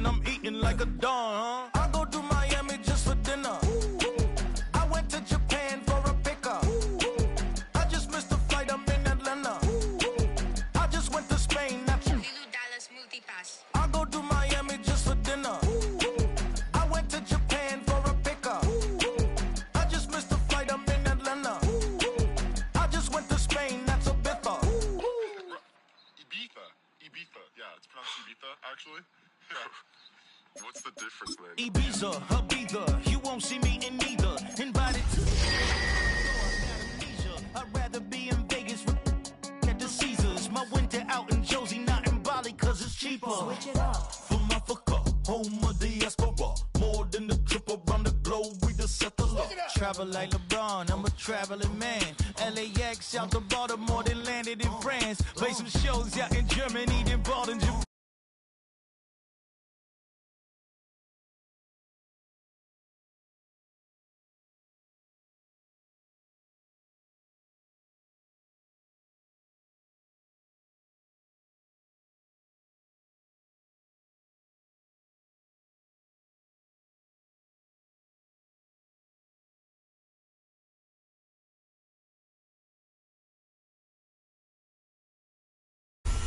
and I'm eating like a don, huh? I go to Miami just for dinner. I went to Japan for a pickup. I just missed the flight, I'm in Atlanta. I just went to Spain, that's Dallas Multipass. I go to Miami just for dinner. I went to Japan for a pickup. I just missed the flight, I'm in Atlanta. I just went to Spain, that's a biffa. Ibiza. Yeah, it's pronounced Ibiza, actually. Yeah. What's the difference, man? Ibiza, Ibiza, you won't see me in neither. Invited to I'd rather be in Vegas at the Caesars. My winter out in Josie, not in Bali, cause it's cheaper. Switch it up. From Africa, home of the diaspora. More than the trip around the globe, we just set the law. Travel like LeBron, I'm a traveling man. LAX out to Baltimore, then landed in France. Play some shows out in Germany, then bought in Japan.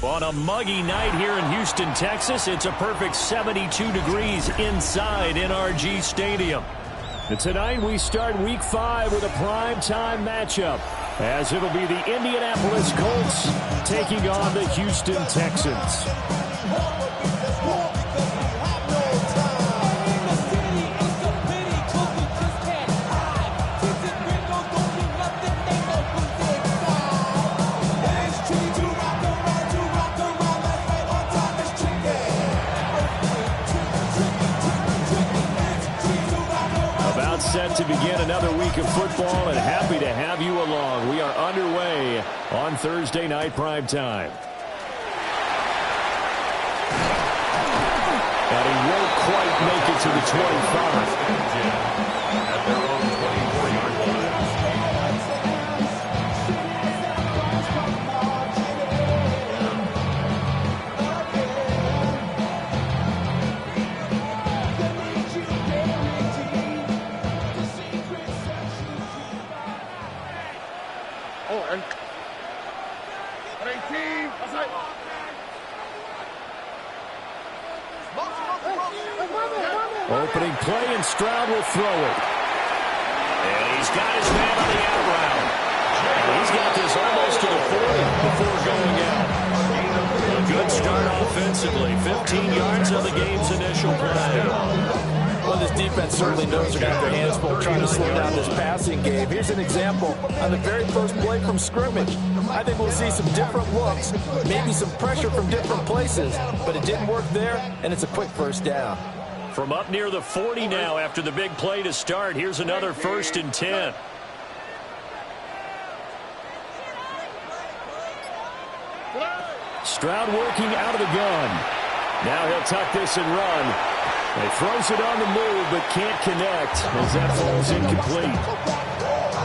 On a muggy night here in Houston, Texas, it's a perfect 72 degrees inside NRG Stadium. And tonight we start Week 5 with a primetime matchup, as it'll be the Indianapolis Colts taking on the Houston Texans. Set to begin another week of football, and happy to have you along. We are underway on Thursday night primetime. And he won't quite make it to the 25. At their own 24-yard line. Opening play, and Stroud will throw it. And he's got his man on the out route. And he's got this almost to the 40 before going out. A good start offensively. 15 yards on the game's initial play. Well, this defense certainly knows they're going to have their hands full trying to slow down this passing game. Here's an example on the very first play from scrimmage. I think we'll see some different looks, maybe some pressure from different places, but it didn't work there, and it's a quick first down. From up near the 40 now after the big play to start, here's another 1st and 10. Stroud working out of the gun. Now he'll tuck this and run. He throws it on the move, but can't connect as that falls incomplete.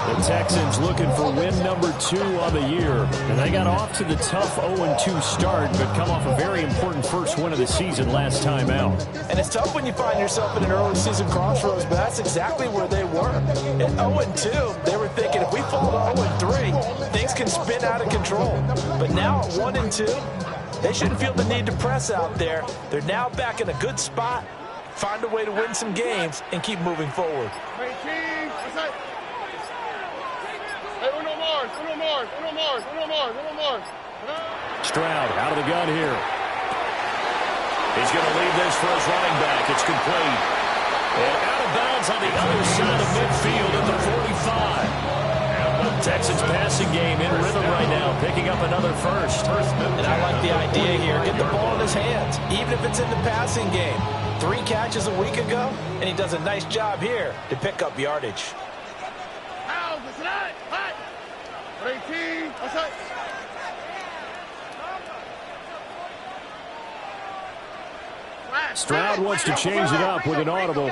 The Texans looking for win number 2 on the year. And they got off to the tough 0-2 start, but come off a very important first win of the season last time out. And it's tough when you find yourself in an early season crossroads, but that's exactly where they were. At 0-2, they were thinking if we fall to 0-3, things can spin out of control. But now at 1-2, they shouldn't feel the need to press out there. They're now back in a good spot, find a way to win some games, and keep moving forward. Stroud out of the gun here. He's going to leave this for his running back. It's complete. And out of bounds on the other side of midfield at the 45. The Texans passing game in rhythm right now, picking up another first. And I like the idea here. Get the ball in his hands, even if it's in the passing game. 3 catches a week ago, and he does a nice job here to pick up yardage. Stroud wants to change it up with an audible.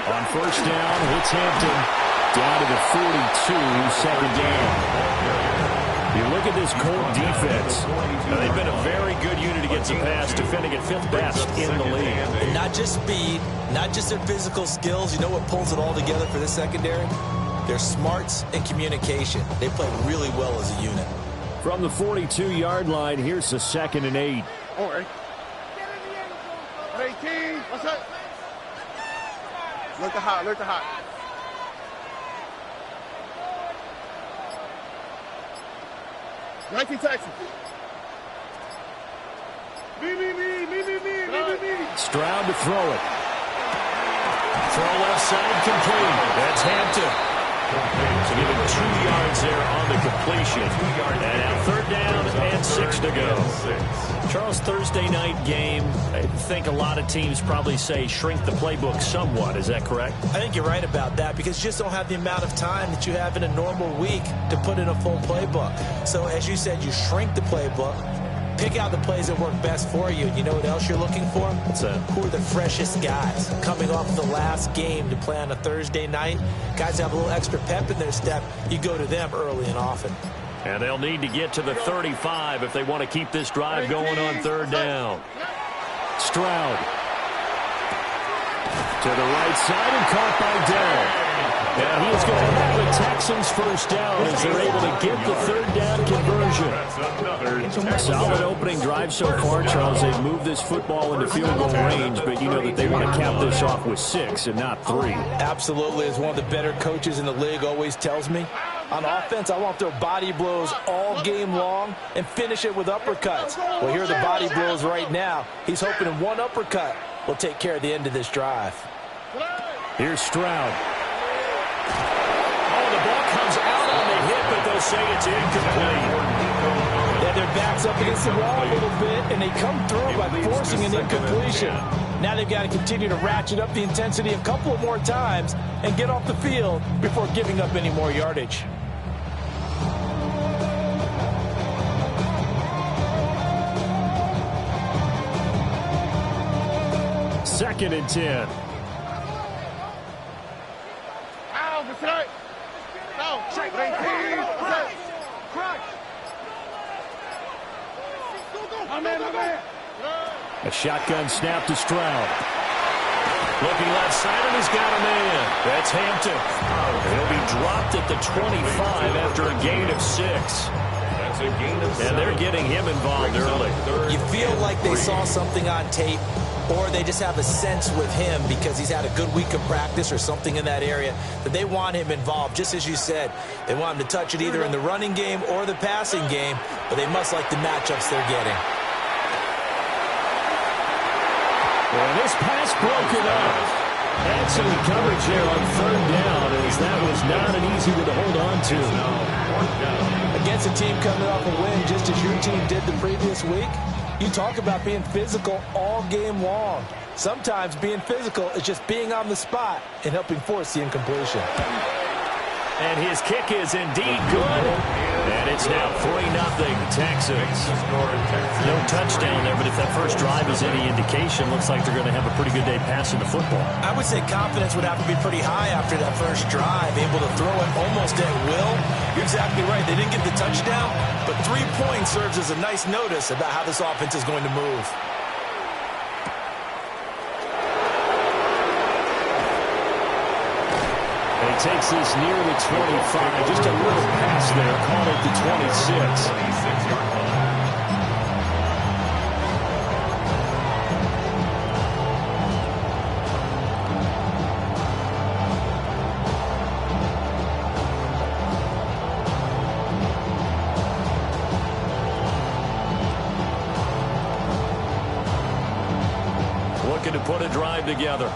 On first down, it's Hampton. Down to the 42, second down. You look at this Colt defense. Now, they've been a very good unit against the pass, defending at 5th best in the league. And not just speed, not just their physical skills. You know what pulls it all together for this secondary? Their smarts and communication. They play really well as a unit. From the 42-yard line, here's the 2nd and 8. All right. 18. What's up? Look to hot. Look to hot. Texans. Me. Stroud to throw it. Throw left side, complete. That's Hampton. So give him 2 yards there on the completion. And now 3rd down and 6 to go. Charles, Thursday night game, I think a lot of teams probably say shrink the playbook somewhat. Is that correct? I think you're right about that because you just don't have the amount of time that you have in a normal week to put in a full playbook. So as you said, you shrink the playbook. Pick out the plays that work best for you. You know what else you're looking for? What's that? Who are the freshest guys coming off the last game to play on a Thursday night? Guys have a little extra pep in their step. You go to them early and often. And they'll need to get to the 35 if they want to keep this drive going on 3rd down. Stroud. To the right side and caught by Dell. And he's going to have the Texans first down as they're able to get the 3rd down conversion. Solid opening drive so far, Charles. They've moved this football into field goal range, but you know that they want to cap this off with 6 and not 3. Absolutely. As one of the better coaches in the league always tells me, on offense, I want to throw body blows all game long and finish it with uppercuts. Well, here are the body blows right now. He's hoping in one uppercut will take care of the end of this drive. Here's Stroud. Oh, the ball comes out on the hit, but they'll say it's incomplete. Yeah, their back's up against the wall a little bit, and they come through by forcing an incompletion. Now they've got to continue to ratchet up the intensity a couple of more times and get off the field before giving up any more yardage. Second and 10. A shotgun snap to Stroud. Looking left side, and he's got a man. That's Hampton. He'll be dropped at the 25 after a gain of 6. And they're getting him involved early. You feel like they saw something on tape, or they just have a sense with him because he's had a good week of practice or something in that area that they want him involved. Just as you said, they want him to touch it either in the running game or the passing game, but they must like the matchups they're getting. And this pass broken up. Excellent coverage there on 3rd down, as that was not an easy one to hold on to. Against a team coming off a win just as your team did the previous week, you talk about being physical all game long. Sometimes being physical is just being on the spot and helping force the incompletion. And his kick is indeed good. And it's now 3-0 Texans. No touchdown there, but if that first drive is any indication, looks like they're going to have a pretty good day passing the football. I would say confidence would have to be pretty high after that first drive, able to throw it almost at will. You're exactly right. They didn't get the touchdown, but 3 points serves as a nice notice about how this offense is going to move. And he takes this near the 25. Just a little pass there, caught at the 26. Looking to put a drive together.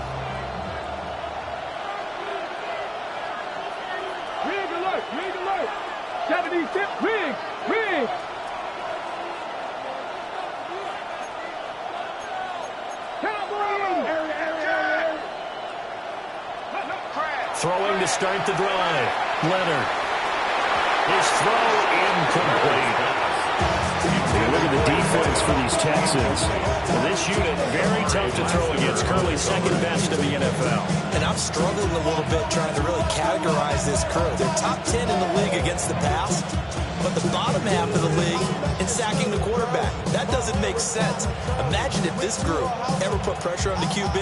Throwing to start the drive. Leonard. His throw incomplete. Look at the defense for these Texans. This unit, very tough to throw against. Currently second best in the NFL. And I'm struggling a little bit trying to really categorize this crew. They're top 10 in the league against the pass, but the bottom half of the league in sacking the quarterback. That doesn't make sense. Imagine if this group ever put pressure on the QB,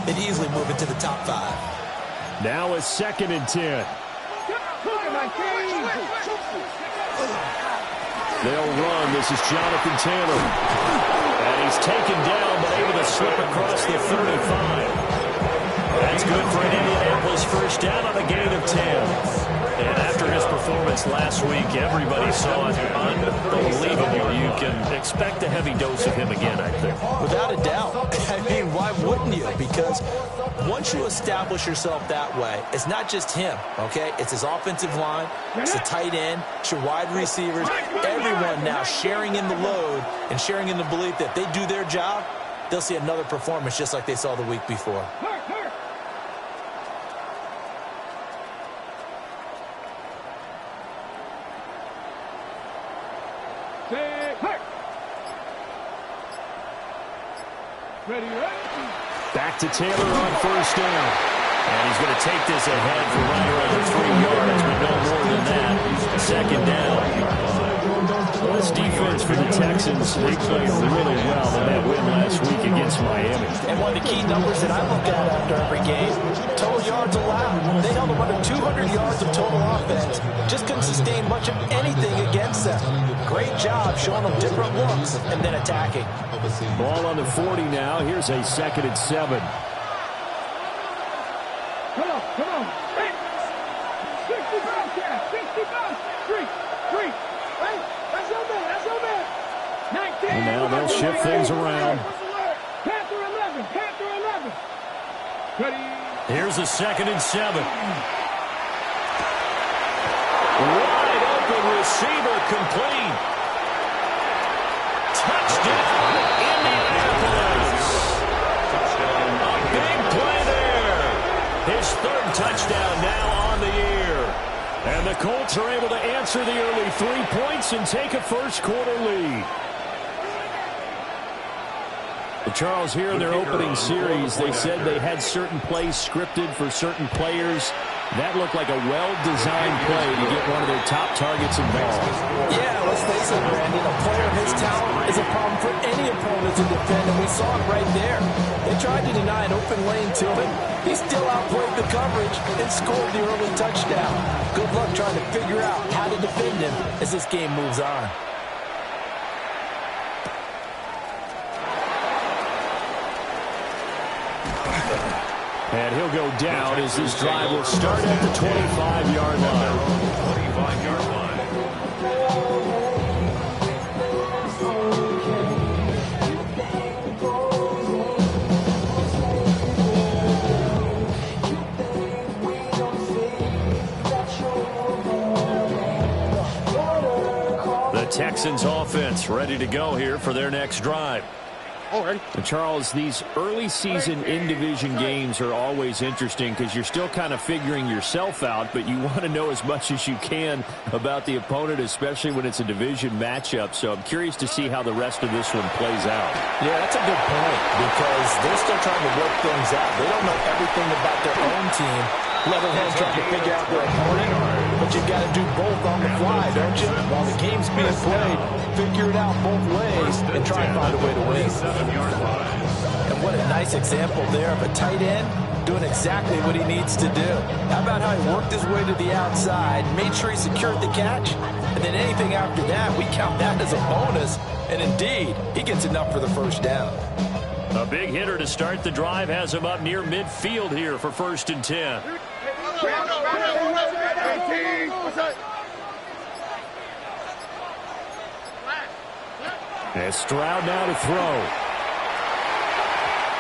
they'd easily move into the top 5. Now a 2nd and 10. They'll run. This is Jonathan Taylor. And he's taken down, but able to slip across the 35. That's good for an Indianapolis first down on a gain of 10. And after his performance last week, everybody saw it unbelievable. You can expect a heavy dose of him again, I think. Without a doubt. I mean, why wouldn't you? Because once you establish yourself that way, it's not just him, okay? It's his offensive line, it's the tight end, it's your wide receivers, everyone now sharing in the load and sharing in the belief that they do their job, they'll see another performance just like they saw the week before. Back to Taylor on first down. And he's going to take this ahead for right around 3 yards, but no more than that. Second down. Well, this defense for the Texans, they played really well in that win last week against Miami. And one of the key numbers that I look at after every game, total yards allowed. They held them under 200 yards of total offense. Just couldn't sustain much of anything against them. Great job showing them different looks and then attacking. Ball on the 40 now. Here's a 2nd and 7. Come on. 65, 3. Hey, that's your man. 19. And now they'll shift things around. Panther 11. Ready. Here's a 2nd and 7. Wide open receiver complete. Touchdown, Indianapolis. A big play there. His 3rd touchdown now on the year. And the Colts are able to answer the early 3 points and take a first-quarter lead. Well, Charles, here in their opening series, they said they had certain plays scripted for certain players. That looked like a well-designed play to get one of their top targets involved. Yeah, let's face it, Brandon. A player of his talent is a problem for any opponent to defend, and we saw it right there. They tried to deny an open lane to him. He still outplayed the coverage and scored the early touchdown. Good luck trying to figure out how to defend him as this game moves on. And he'll go down as this drive will start at the 25-yard line. 25-yard line. The Texans offense ready to go here for their next drive. And Charles, these early season in-division games are always interesting because you're still kind of figuring yourself out, but you want to know as much as you can about the opponent, especially when it's a division matchup. So I'm curious to see how the rest of this one plays out. Yeah, that's a good point because they're still trying to work things out. They don't know everything about their own team, let alone trying to figure out their opponent. But you've got to do both on the fly, don't you? While the game's being played, figure it out both ways and try and find a way to win. And what a nice example there of a tight end doing exactly what he needs to do. How about how he worked his way to the outside, made sure he secured the catch, and then anything after that, we count that as a bonus. And indeed, he gets enough for the first down. A big hitter to start the drive has him up near midfield here for 1st and 10. And Stroud now to throw.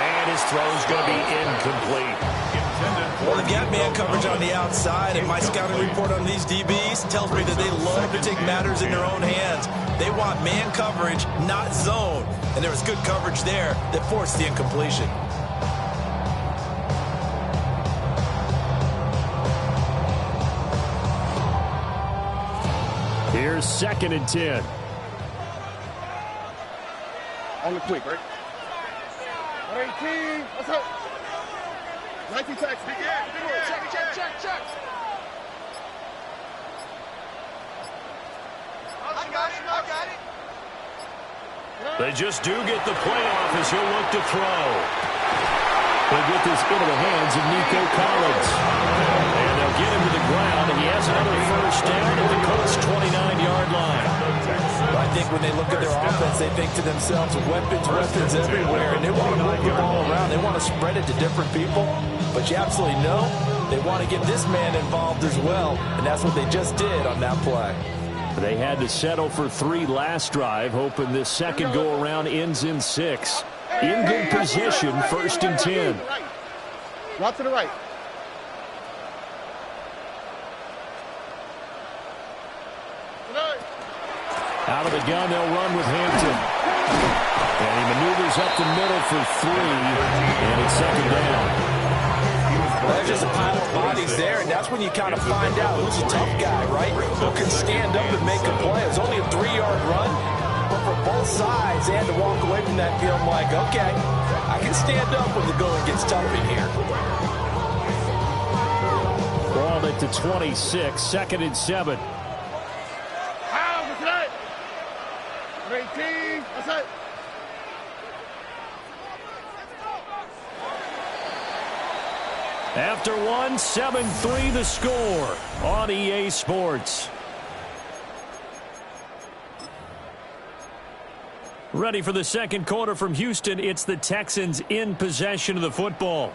And his throw's going to be incomplete. Well, they've got man coverage on the outside, and my scouting report on these DBs tells me that they love to take matters in their own hands. They want man coverage, not zone. And there was good coverage there that forced the incompletion. Here's 2nd and 10. On the quick, right? 18. What's up? 19 tax. Big check. I got it. They just do get the play off as he'll look to throw. They get this into the hands of Nico Collins. And they'll get him to the ground, and he has another first down at the Colts' 29-yard line. I think when they look at their offense, they think to themselves, weapons everywhere, and they want to move the ball around. They want to spread it to different people, but you absolutely know they want to get this man involved as well, and that's what they just did on that play. They had to settle for 3 last drive, hoping this second go-around ends in 6. In good position, 1st and 10. Drop to the right. Out of the gun, they'll run with Hampton. And he maneuvers up the middle for 3, and it's 2nd down. Well, there's just a pile of bodies there, and that's when you kind of find out who's a tough guy, right? Who can stand up and make a play. It was only a 3-yard run, but for both sides, they had to walk away from that field like, okay, I can stand up when the going gets tough in here. Ball at the 26, 2nd and 7. What's that? 18. What's that? After 1, 7-3 the score on EA Sports. Ready for the second quarter from Houston. It's the Texans in possession of the football,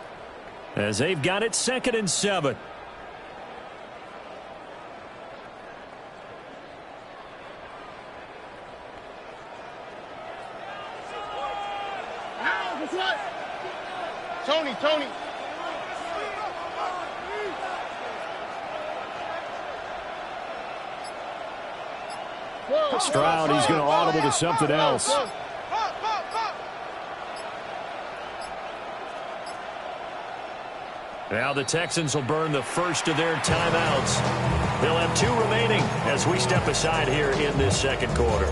as they've got it 2nd and 7. What's that? Tony. Stroud, he's going to audible to something else. Now the Texans will burn the first of their timeouts. They'll have 2 remaining as we step aside here in this second quarter.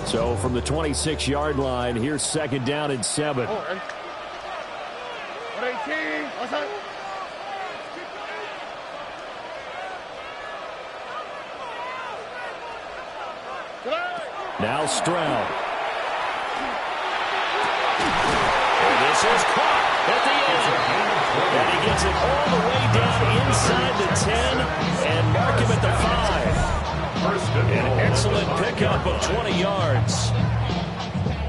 So from the 26-yard line, here's 2nd down and 7. 118. What's that? Now Stroud. And this is caught at the end. And he gets it all the way down inside the 10 and mark him at the 5. An excellent pickup of 20 yards.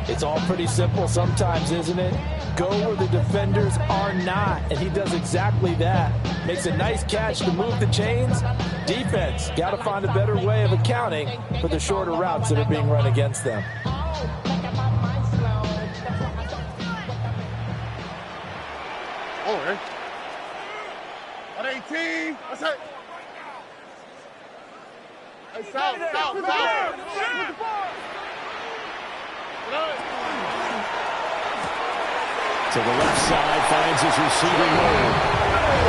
It's all pretty simple sometimes, isn't it? Go where the defenders are not, and he does exactly that. Makes a nice catch to move the chains. Defense, got to find a better way of accounting for the shorter routes that are being run against them. Over. 118. What's that? Hey, south. To the left side, finds his receiver hole.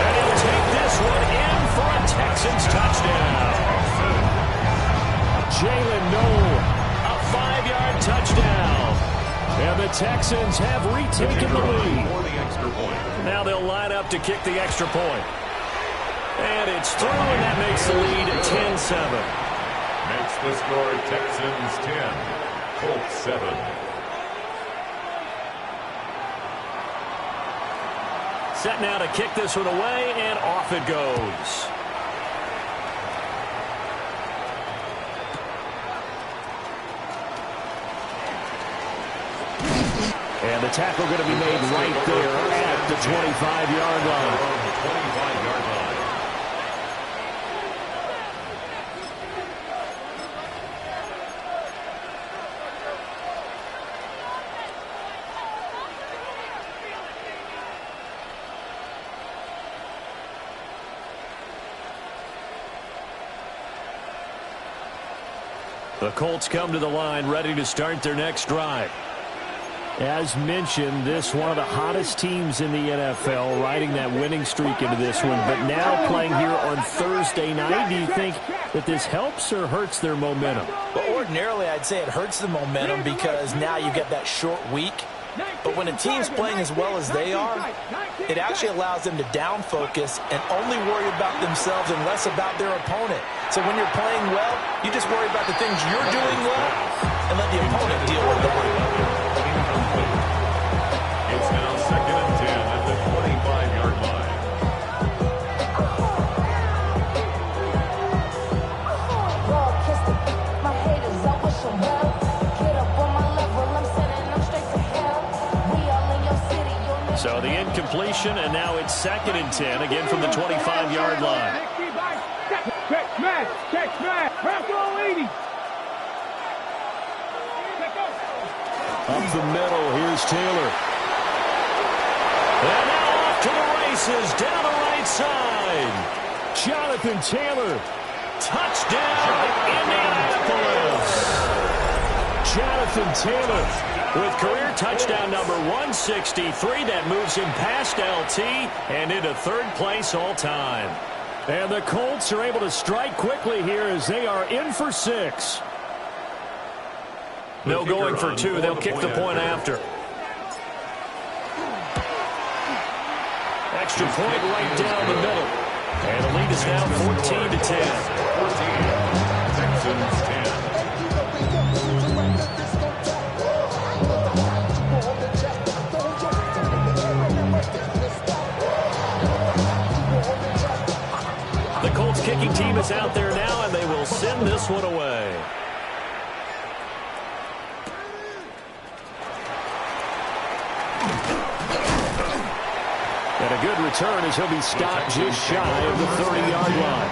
And he'll take this one in for a Texans touchdown. Jalen Noel, a 5-yard touchdown. And the Texans have retaken the lead. Now they'll line up to kick the extra point. And it's through, and that makes the lead 10-7. Makes the score Texans 10, Colts 7. Set now to kick this one away, and off it goes. And the tackle going to be made right there at the 25-yard line. The Colts come to the line ready to start their next drive. As mentioned, this one of the hottest teams in the NFL, riding that winning streak into this one. But now playing here on Thursday night, do you think that this helps or hurts their momentum? Well, ordinarily, I'd say it hurts the momentum because now you get that short week. But when a team's playing as well as they are, it actually allows them to down focus and only worry about themselves and less about their opponent. So when you're playing well, you just worry about the things you're doing well and let the opponent deal with that. It's now 2nd and 10 at the 25-yard line. So the incompletion, and now it's 2nd and 10, again from the 25-yard line. Check smash, check smash, press all 80. Up the middle, here's Taylor. And now off to the races, down the right side. Jonathan Taylor, touchdown, Indianapolis. Jonathan Taylor with career touchdown number 163. That moves him past LT and into 3rd place all time. And the Colts are able to strike quickly here as they are in for 6. No going for 2. They'll kick the point after. Extra point right down the middle. And the lead is now 14-10. 14. Texans 10. The Colts kicking team is out there now, and they will send this one away. And a good return as he'll be stopped just shy of the 30-yard line.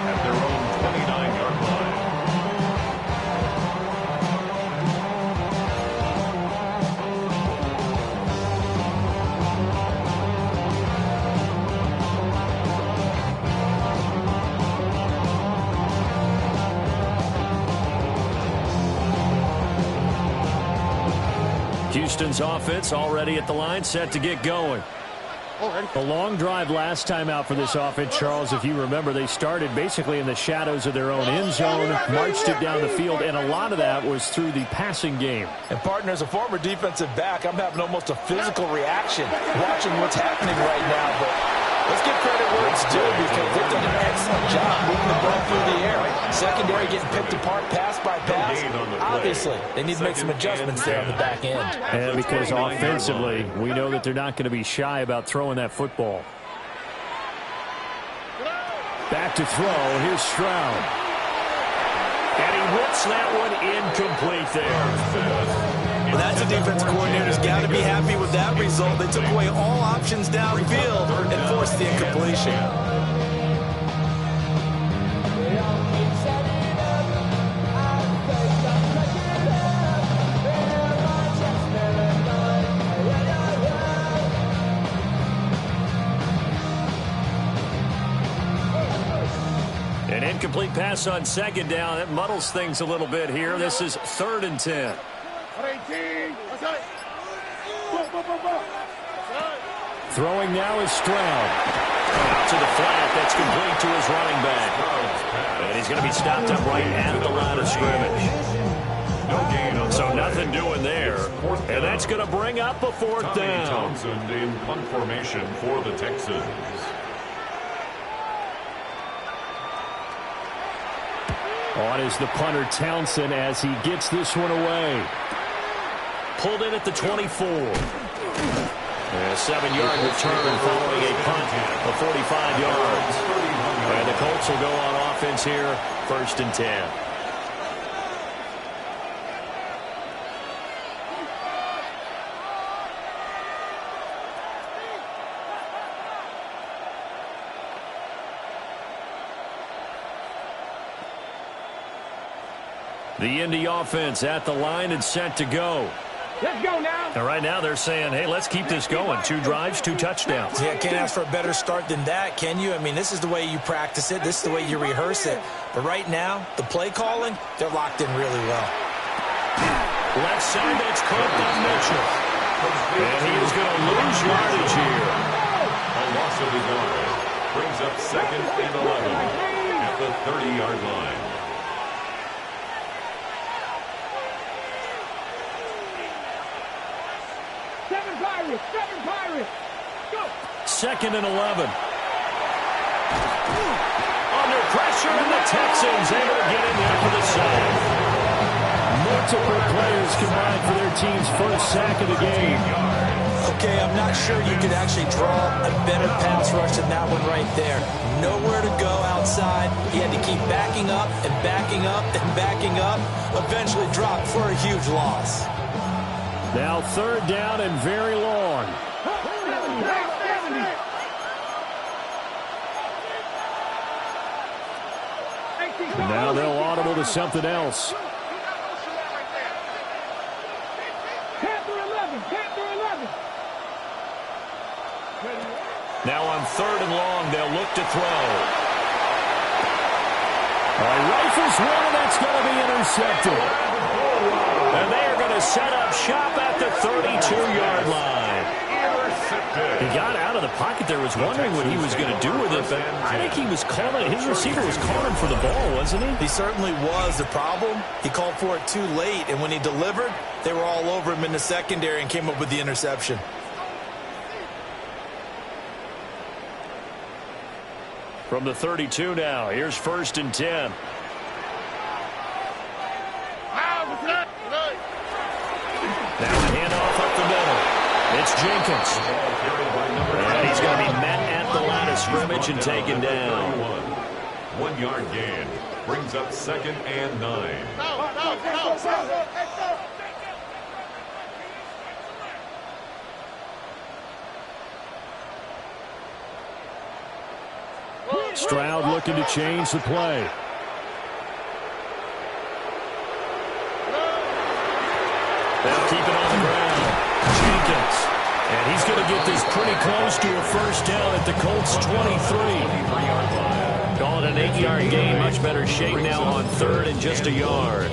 At their own 29-yard line. Houston's offense already at the line, set to get going. A long drive last time out for this offense, Charles. If you remember, they started basically in the shadows of their own end zone, marched it down the field, and a lot of that was through the passing game. And, partner, as a former defensive back, I'm having almost a physical reaction watching what's happening right now. But let's give credit where it's due because they've done an excellent job moving the ball through the air. Secondary getting picked apart pass by pass. Obviously, they need to make some adjustments there on the back end. And because offensively, we know that they're not going to be shy about throwing that football. Back to throw. Here's Stroud. And he whips that one incomplete there. Well, that's a defense coordinator's got to be happy with that result. They took away all options downfield and forced the incompletion. An incomplete pass on 2nd down. That muddles things a little bit here. This is 3rd and 10. Throwing now is Stroud. Out to the flat. That's complete to his running back. And he's going to be stopped up right at the line of scrimmage. So nothing doing there. And that's going to bring up a 4th down. Townsend in punt formation for the Texans. On is the punter Townsend as he gets this one away. Pulled in at the 24. And a 7-yard return following a punt of 45 yards. And the Colts will go on offense here, 1st and 10. The Indy offense at the line and set to go. Let's go now. And right now they're saying, hey, let's keep this going. 2 drives, 2 touchdowns. Yeah, can't ask for a better start than that, can you? I mean, this is the way you practice it. This is the way you rehearse it. But right now, the play calling, they're locked in really well. Left side, that's caught by Mitchell. And he is going to lose yardage here. A loss of a yard. Brings up 2nd and 11 at the 30-yard line. Seven Pirates. Go. 2nd and 11. Under pressure, and the Texans able to get in there for the sack. Multiple players combined for their team's first sack of the game. Okay, I'm not sure you could actually draw a better pass rush than that one right there. Nowhere to go outside. He had to keep backing up and backing up and backing up. Eventually dropped for a huge loss. Now 3rd down and very long. And now they'll audible to something else. Now on 3rd and long, they'll look to throw. Rifles one, and that's going to be intercepted. And they are going to set up shop at the 32-yard line. He got out of the pocket there, was wondering what he was going to do with it, but I think he was calling, his receiver was calling for the ball, wasn't he? He certainly was. The problem, he called for it too late, and when he delivered, they were all over him in the secondary and came up with the interception. From the 32 now, here's 1st and 10. Now a handoff up the middle. It's Jenkins. And he's going to be met at the line of scrimmage and taken down. 1 yard gain. Brings up 2nd and 9. Stroud looking to change the play. They'll keep it on the ground. Jenkins. And he's going to get this pretty close to a 1st down at the Colts 23. Call it an 8-yard gain. Much better shape now on 3rd and just a yard.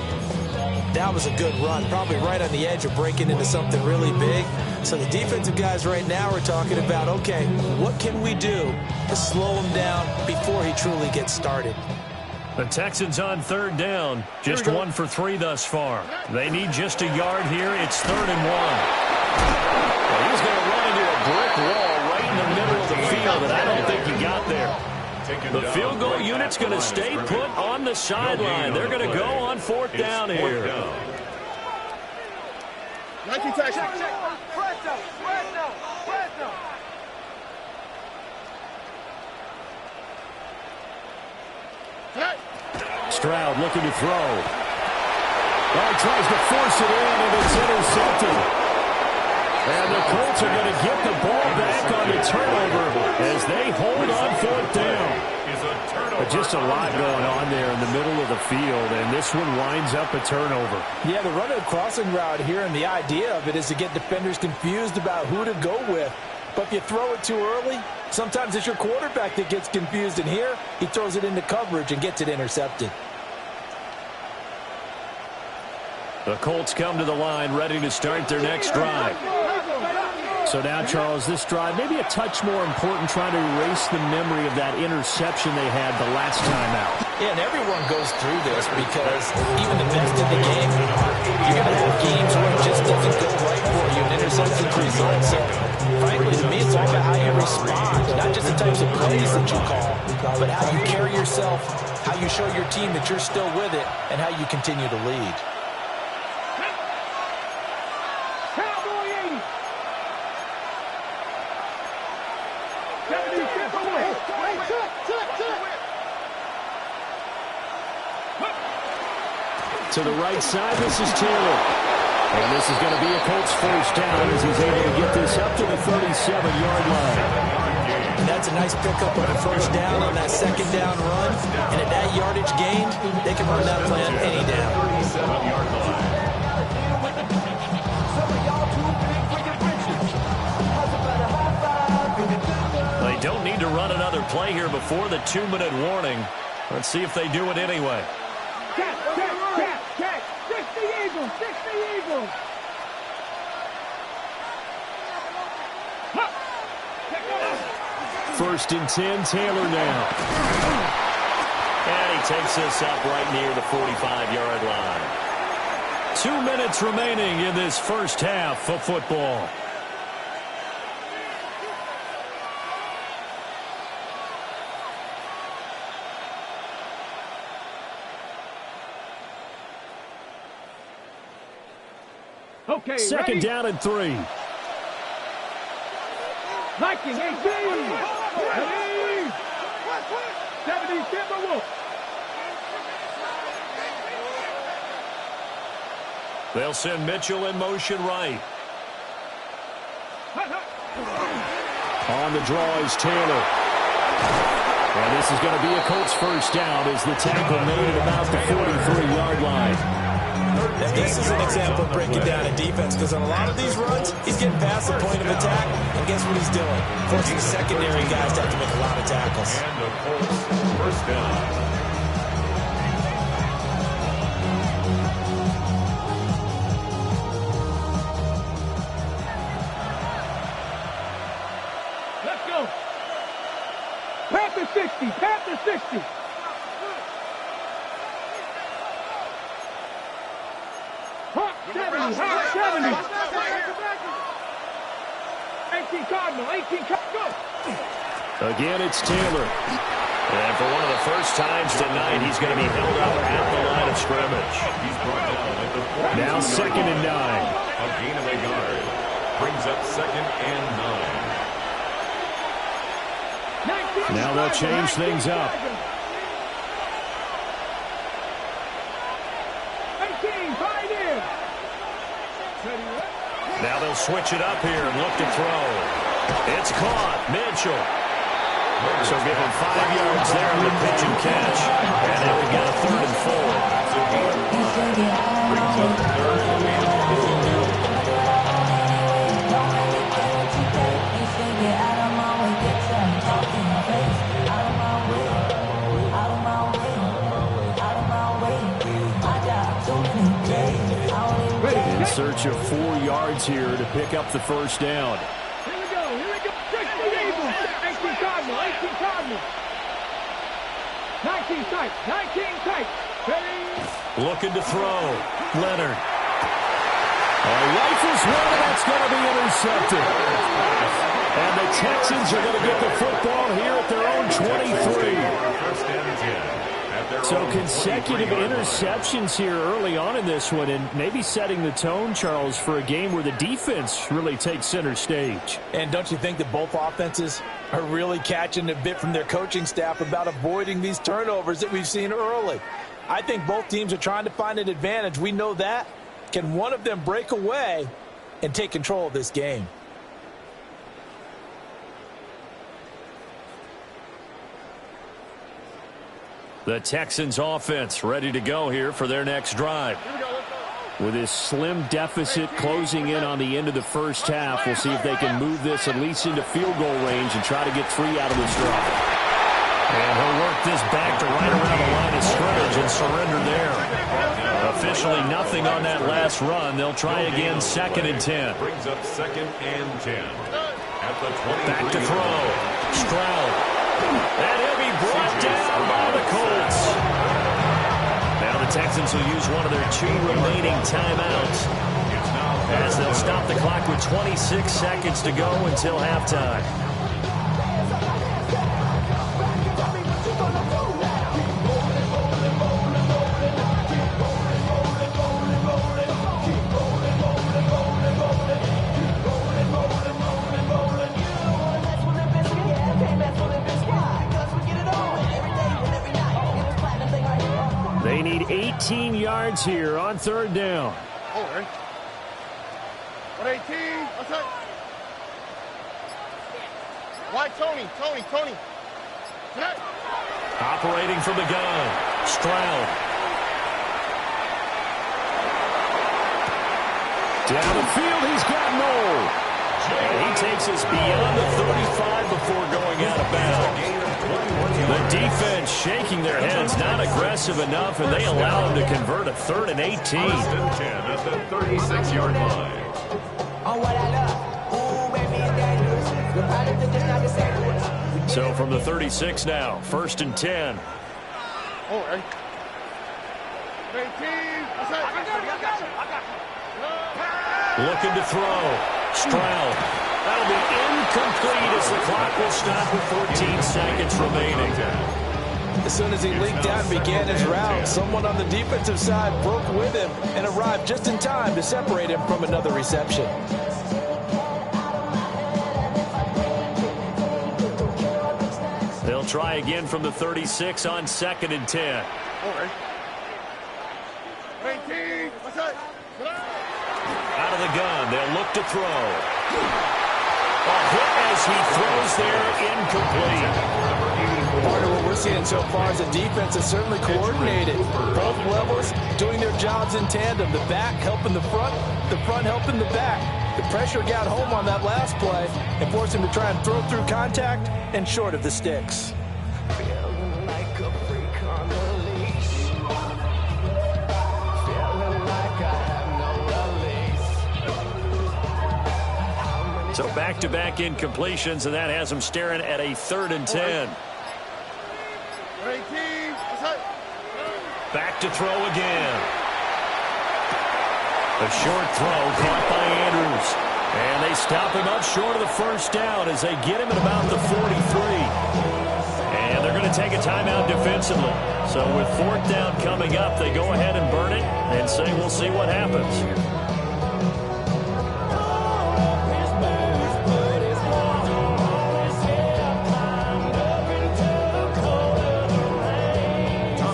That was a good run, probably right on the edge of breaking into something really big. So the defensive guys right now are talking about, okay, what can we do to slow him down before he truly gets started? The Texans on 3rd down, just 1 for 3 thus far. They need just a yard here. It's 3rd and 1. Well, he's going to run into a brick wall right in the middle of the field, and I don't think he got there. The field goal unit's going to stay put on the sideline. They're going to go on 4th down here. 19 Texans. Stroud looking to throw. He tries to force it in, and it's intercepted. And the Colts are going to get the ball back on the turnover as they hold on 4th down. But just a lot going on there in the middle of the field, and this one winds up a turnover. Yeah, the run of crossing route here, and the idea of it is to get defenders confused about who to go with. But if you throw it too early, sometimes it's your quarterback that gets confused, and here he throws it into coverage and gets it intercepted. The Colts come to the line ready to start their next drive. So now, Charles, this drive maybe a touch more important, trying to erase the memory of that interception they had the last time out. Yeah, and everyone goes through this because even the best in the game, you're going to have games where it just doesn't go right for you, and interceptions result. So, frankly, to me, it's all about how you respond, not just the types of plays that you call, but how you carry yourself, how you show your team that you're still with it, and how you continue to lead. To the right side, this is Taylor. And this is going to be a Colts 1st down as he's able to get this up to the 37-yard line. And that's a nice pickup of a 1st down on that 2nd down run. And at that yardage gain, they can run that play on any down. They don't need to run another play here before the 2-minute warning. Let's see if they do it anyway. Eagles. 60 Eagles. First and 10, Taylor now. And he takes this up right near the 45-yard line. 2 minutes remaining in this first half of football. Okay, second ready? down and 3. Vikings, 18. 70 Timberwolves. They'll send Mitchell in motion right. On the draw is Taylor. And this is going to be a Colts first down as the tackle made at about the 43-yard line. Now, this is an example of breaking down a defense, because on a lot of these runs, he's getting past the point of attack, and guess what he's doing? Forcing secondary guys to have to make a lot of tackles. And the Colts first down. Panther 60, Panther 60. Hawk 70, Hawk 70. 18 Cardinal, 18 Cardinal. Again, it's Taylor. And for one of the first times tonight, he's going to be held up at the line of scrimmage. He's brought down at the 40. Now second and 9. A gain of a yard. Brings up second and 9. Now they'll change things up. 18, pioneer. Now they'll switch it up here and look to throw. It's caught. Mitchell. So give him 5 yards there on the pitch and catch. And now we've got a 3rd and 4. Brings up third and 4. In search of 4 yards here to pick up the first down. Here we go, here we go. 60 Eagles. 18 Cardinal, 18 Cardinal. 19 tight, 19 tight. Ready? Looking to throw. Leonard. Rifles one, and that's going to be intercepted. And the Texans are going to get the football here at their own 23. First and 10. So consecutive interceptions here early on in this one, and maybe setting the tone, Charles, for a game where the defense really takes center stage. And don't you think that both offenses are really catching a bit from their coaching staff about avoiding these turnovers that we've seen early? I think both teams are trying to find an advantage. We know that. Can one of them break away and take control of this game? The Texans offense ready to go here for their next drive. With this slim deficit closing in on the end of the first half, we'll see if they can move this at least into field goal range and try to get 3 out of this drive. And he'll work this back to right around the line of scrimmage and surrender there. Officially nothing on that last run. They'll try again, 2nd and 10. Brings up 2nd and 10. At the 23. Back to throw. Stroud. And he'll be brought down by the Colts. Now the Texans will use one of their 2 remaining timeouts, as they'll stop the clock with 26 seconds to go until halftime. They need 18 yards here on 3rd down. Oh, right. 118. What's up? Why, Tony? Connect. Operating from the gun. Stroud. Down the field, he's got Noel. And he takes us beyond the 35 before going out of bounds. The defense shaking their heads, not aggressive enough, and they allow them to convert a 3rd and 18. 1st and 10 at the 36-yard line. So from the 36 now, 1st and 10. Looking to throw. Stroud. That'll be incomplete as the clock will stop with 14 seconds remaining. As soon as he leaked out and began his route, someone on the defensive side broke with him and arrived just in time to separate him from another reception. They'll try again from the 36 on 2nd and 10. Out of the gun, they'll look to throw. A hit as he throws there, incomplete. Part of what we're seeing so far is the defense is certainly coordinated. Both levels doing their jobs in tandem. The back helping the front helping the back. The pressure got home on that last play and forced him to try and throw through contact and short of the sticks. Feeling like a freak on the leash. Feeling like I have no release. So back-to-back incompletions, and that has him staring at a 3rd and 10. Back to throw again. A short throw caught by Andrews. And they stop him up short of the 1st down as they get him at about the 43. And they're going to take a timeout defensively. So with 4th down coming up, they go ahead and burn it and say we'll see what happens.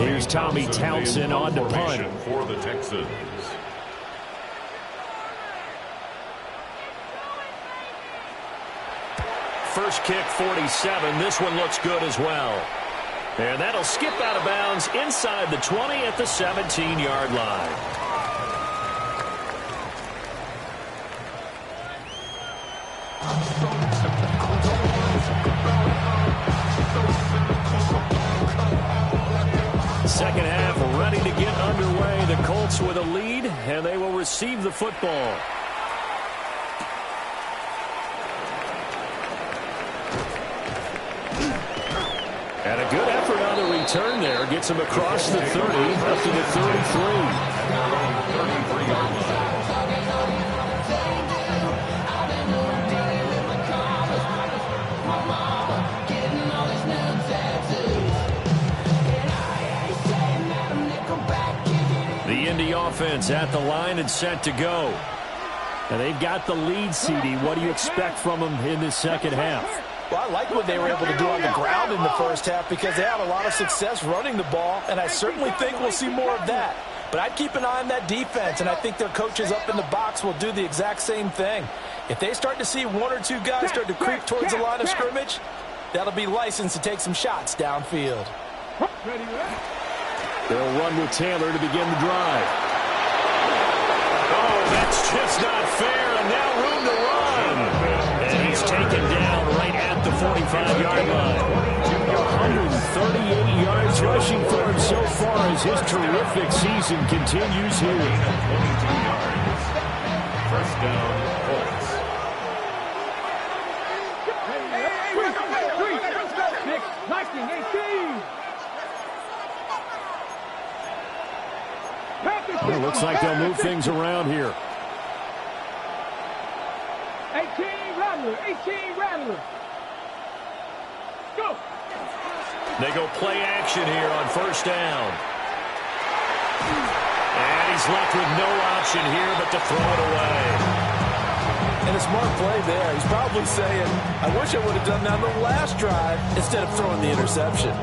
Here's Tommy Townsend on to punt. For the Texans. First kick, 47. This one looks good as well. And that'll skip out of bounds inside the 20 at the 17-yard line. Second half ready to get underway. The Colts with a lead, and they will receive the football. And a good effort on the return there. Gets him across the 30 up to the 33. The Indy offense at the line and set to go. And they've got the lead, CD. What do you expect from them in this second half? Well, I like what they were able to do on the ground in the first half because they had a lot of success running the ball, and I certainly think we'll see more of that. But I'd keep an eye on that defense, and I think their coaches up in the box will do the exact same thing. If they start to see one or two guys start to creep towards the line of scrimmage, that'll be licensed to take some shots downfield. They'll run with Taylor to begin the drive. Oh, that's just not fair, and now room to run. And he's taken down right at the 45-yard line. 138 yards rushing for him so far as his terrific season continues here. 22 yards. First down, Colts. Well, it looks like they'll move things around here. 18 Rattler. Go. They go play action here on first down. And he's left with no option here but to throw it away. And a smart play there. He's probably saying, I wish I would have done that on the last drive instead of throwing the interception.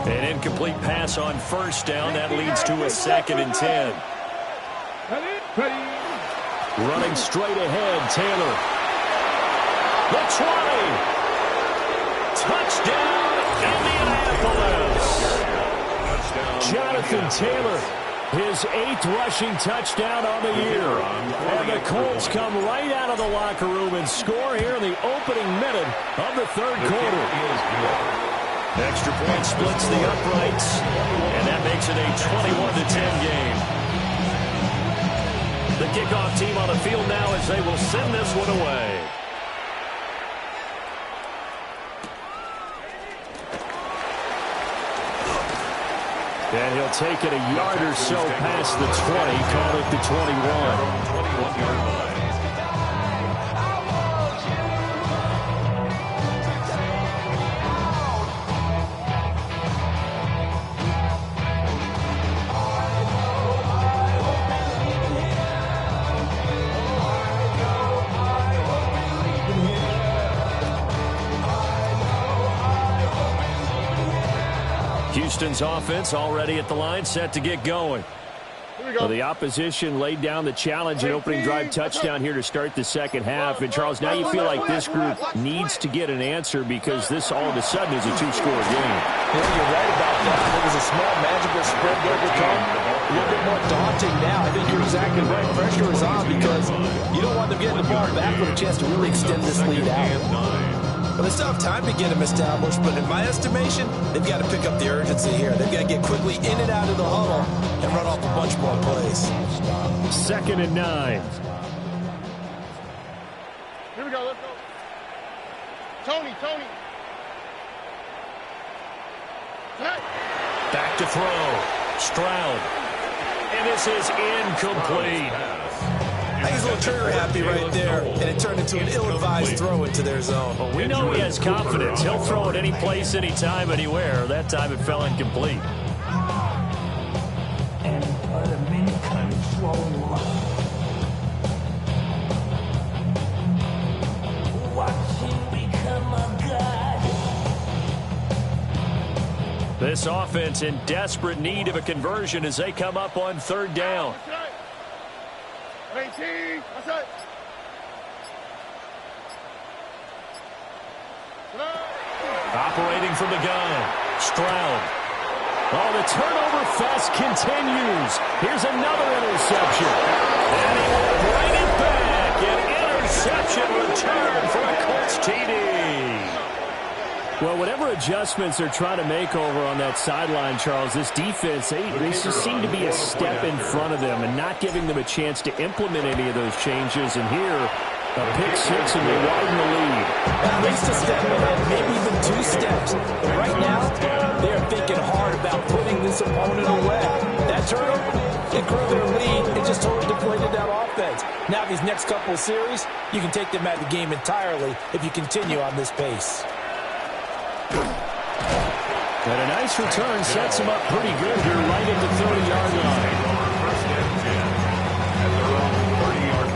An incomplete pass on first down. That leads to a 2nd and 10. Running straight ahead, Taylor. The 20. Touchdown, Indianapolis. Jonathan Taylor His 8th rushing touchdown on the year. And the Colts come right out of the locker room and score here in the opening minute of the third quarter. Extra point splits the uprights, and that makes it a 21-10 game. The kickoff team on the field now as they will send this one away. And he'll take it a yard or so past the 20, call it the 21. 21-yard line. Houston's offense already at the line, set to get going. Well, the opposition laid down the challenge and opening drive touchdown here to start the second half. And, Charles, now you feel like this group needs to get an answer because this all of a sudden is a two-score game. Yeah, you're right about that. It was a small, magical spread to overcome. A little bit more daunting now. I think you're exactly right. Pressure is on because you don't want them getting the ball back with a chance to really extend this lead out. Well, they still have time to get them established, but in my estimation, they've got to pick up the urgency here. They've got to get quickly in and out of the huddle and run off a bunch more plays. 2nd and 9. Here we go, let's go. Tony. Hey. Back to throw. Stroud. And this is incomplete. I think he's a little trigger happy right there, and it turned into an ill-advised throw into their zone. Well, we know he has confidence. He'll throw it any place, anytime, anywhere. That time it fell incomplete. And put him in control. Watch him become a god. This offense in desperate need of a conversion as they come up on 3rd down. 18, that's it. Operating from the gun. Stroud. Oh, the turnover fest continues. Here's another interception. And he will bring it back. An interception return for a Colts TD. Well, whatever adjustments they're trying to make over on that sideline, Charles, this defense, they just seem to be a step in front of them and not giving them a chance to implement any of those changes. And here, a pick six, and they widen the lead. At least a step ahead, maybe even 2 steps. But right now, they are thinking hard about putting this opponent away. That turnover, it grew their lead. It just totally deflated that offense. Now, these next couple of series, you can take them out of the game entirely if you continue on this pace. And a nice return sets him up pretty good here right at the 30-yard line. At their own 30-yard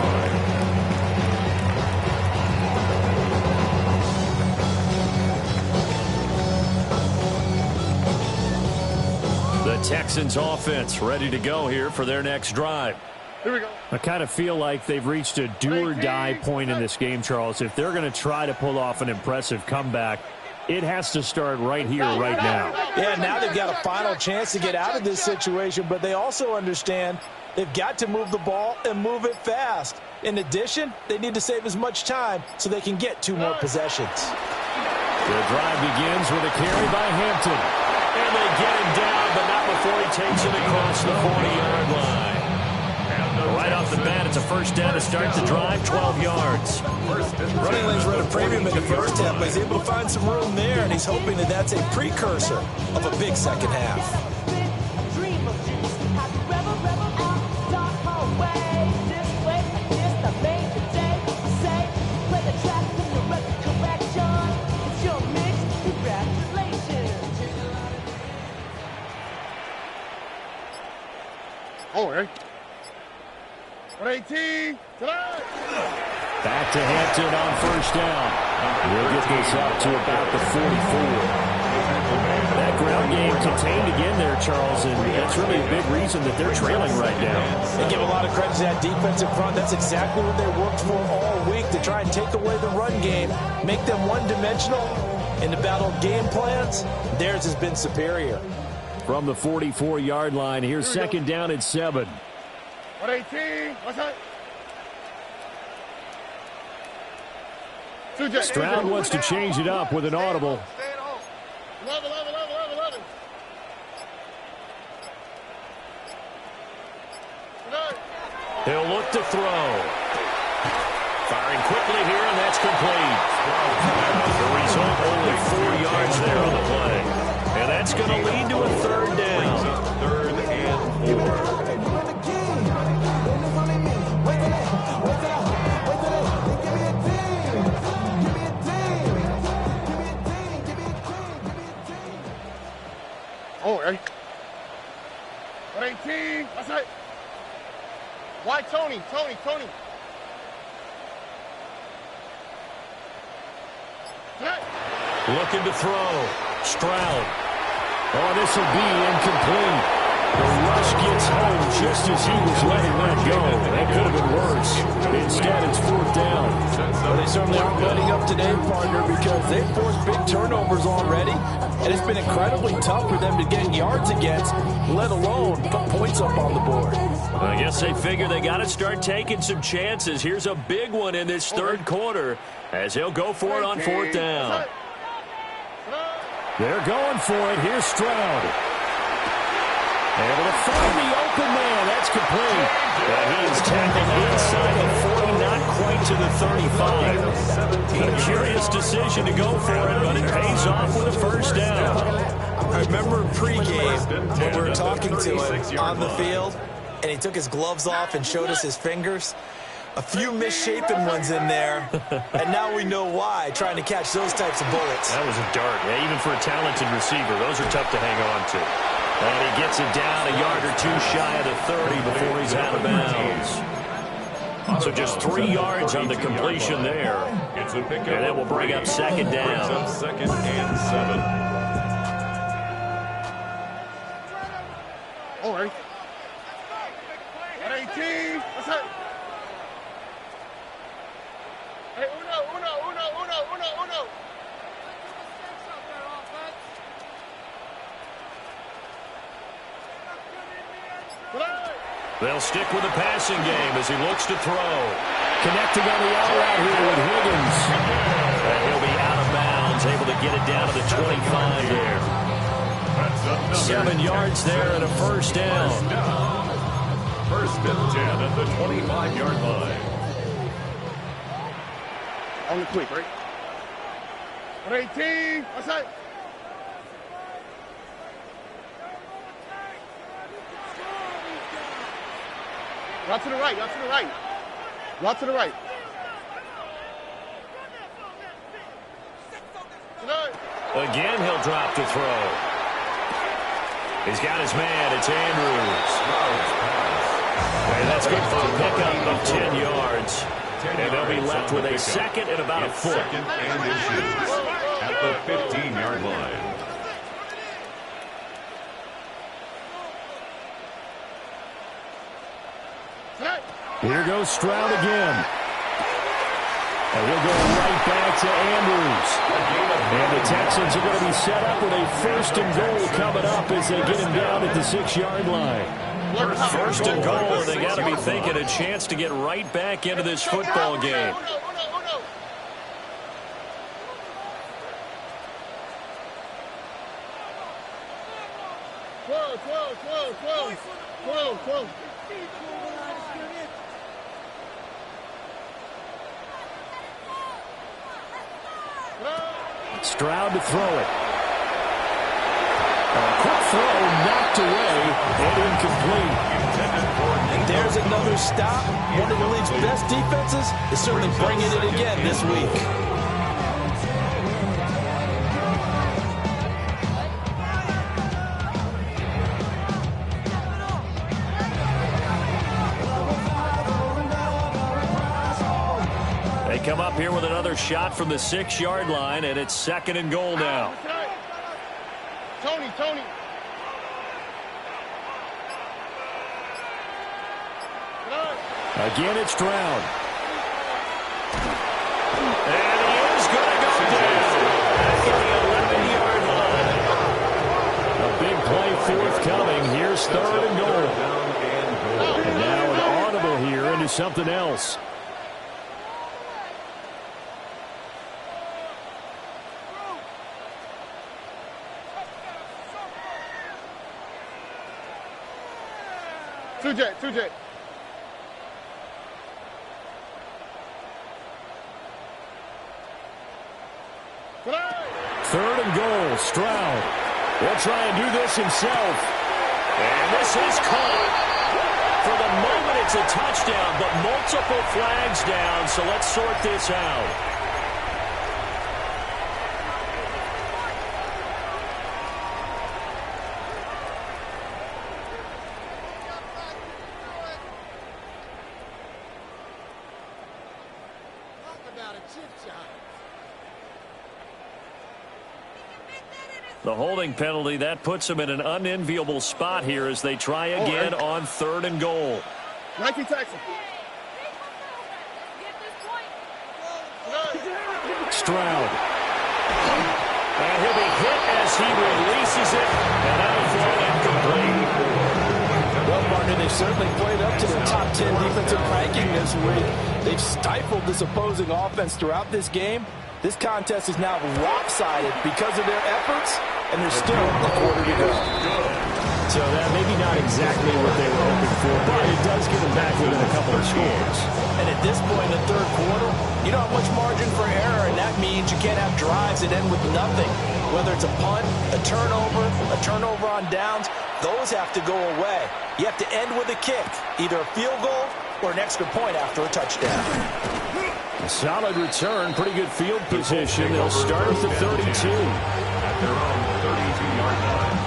line. The Texans offense ready to go here for their next drive. Here we go. I kind of feel like they've reached a do-or-die point in this game, Charles. If they're going to try to pull off an impressive comeback, it has to start right here, right now. Yeah, now they've got a final chance to get out of this situation, but they also understand they've got to move the ball and move it fast. In addition, they need to save as much time so they can get 2 more possessions. The drive begins with a carry by Hampton. And they get him down, but not before he takes it across the 40-yard line. Right off the bat, it's a first down to start the drive, 12 yards. Running lanes run a premium in the first half, but he's able to find some room there, and he's hoping that that's a precursor of a big second half. Oh, right. 118 tonight. Back to Hampton on first down. We'll get this up to about the 44. That ground game contained again there, Charles, and that's really a big reason that they're trailing right now. They give a lot of credit to that defensive front. That's exactly what they worked for all week, to try and take away the run game, make them one-dimensional. In the battle of game plans, theirs has been superior. from the 44-yard line. Here's second down and 7. 118. What's that? Stroud wants to change it up with an audible. 11. He'll look to throw. Firing quickly here, and that's complete. The result, only 4 yards there on the play. And that's going to lead to a third down. Third and 4. Oh, right. 118. What's that? Why Tony? Looking to throw. Stroud. Oh, this will be incomplete. The rush gets home just as he was letting that go. That could have been worse. Instead, it's fourth down. Well, they certainly aren't letting up today, partner, because they've forced big turnovers already, and it's been incredibly tough for them to get yards against, let alone put points up on the board. I guess they figure they got to start taking some chances. Here's a big one in this third quarter as he'll go for it on fourth down. They're going for it. Here's Stroud. Able to find the open man. That's complete. And he is tackled inside the 40, not quite to the 35. A curious decision to go for it, but it pays off with a first down. I remember pregame when we were talking to him on the field, and he took his gloves off and showed us his fingers. A few misshapen ones in there, and now we know why, trying to catch those types of bullets. That was a dart. Yeah, even for a talented receiver, those are tough to hang on to. And he gets it down a yard or two shy of the 30 before he's out of bounds. So just 3 yards on the completion there. It's a pickup. And that will bring up second down. Brings up second and 7. All right. 118. What's that? Hey, uno. They'll stick with the passing game as he looks to throw. Connecting on the out route here with Higgins. And he'll be out of bounds, able to get it down to the 25 there. 7 yards there and a first down. First and 10 at the 25-yard line. On the quick, right? 118. What's that? Route to the right. Again, he'll drop to throw. He's got his man. It's Andrews. And that's good for a pickup of 10 yards. And they'll be left with a second and about a foot. Second and inches at the 15-yard line. Here goes Stroud again. And he'll go right back to Andrews. And the Texans are going to be set up with a first and goal coming up as they get him down at the 6-yard line. First and goal, and they got to be thinking a chance to get right back into this football game. Twelve. Stroud to throw it. A quick throw knocked away and incomplete. There's another stop. One of the league's best defenses is certainly bringing it again this week. They come up here with another shot from the 6-yard line, and it's second and goal now. Tony. Again, it's Stroud. And he is going to go down at the 11-yard line. A big play fourth coming. Here's third and goal. And now an audible here into something else. Two J. Third and goal, Stroud. He'll try and do this himself. And this is caught. For the moment, it's a touchdown, but multiple flags down, so let's sort this out. The holding penalty, that puts them in an unenviable spot here as they try again on third and goal. Nike Texans. Stroud. And he'll be hit as he releases it. And that'll fall incomplete. Well, partner, they've certainly played up to their top 10 defensive ranking this week. They've stifled this opposing offense throughout this game. This contest is now lopsided because of their efforts, and there's still a quarter to go. So that maybe not exactly what they were hoping for, but it does get them back within a couple of scores. And at this point in the third quarter, you don't have much margin for error, and that means you can't have drives that end with nothing. Whether it's a punt, a turnover on downs, those have to go away. You have to end with a kick, either a field goal or an extra point after a touchdown. A solid return, pretty good field position. They'll start at the 32. At their own 32-yard line.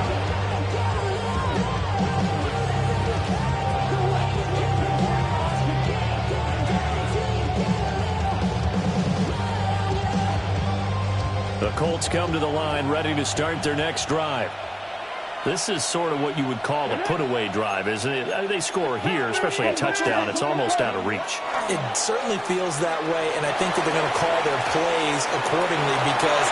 The Colts come to the line ready to start their next drive. This is sort of what you would call a put-away drive, isn't it? They score here, especially a touchdown. It's almost out of reach. It certainly feels that way, and I think that they're going to call their plays accordingly because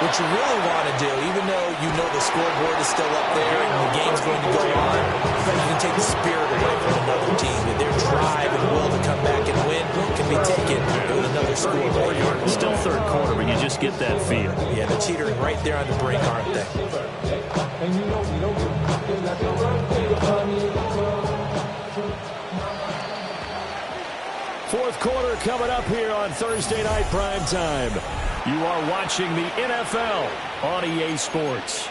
what you really want to do, even though you know the scoreboard is still up there and the game's going to go on, but you can take the spirit away from another team. And their drive and will to come back and win can be taken with another score right here. Still third quarter, but you just get that feel. Yeah, they're teetering right there on the brink, aren't they? Fourth quarter coming up here on Thursday Night Primetime. You are watching the NFL on EA Sports.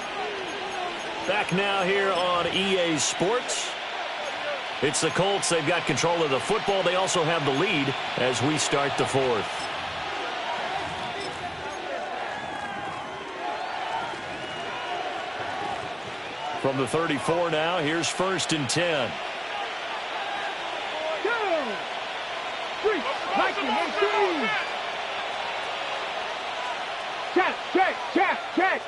Back now here on EA Sports. It's the Colts. They've got control of the football. They also have the lead as we start the fourth. From the 34 now, here's 1st and 10. Check.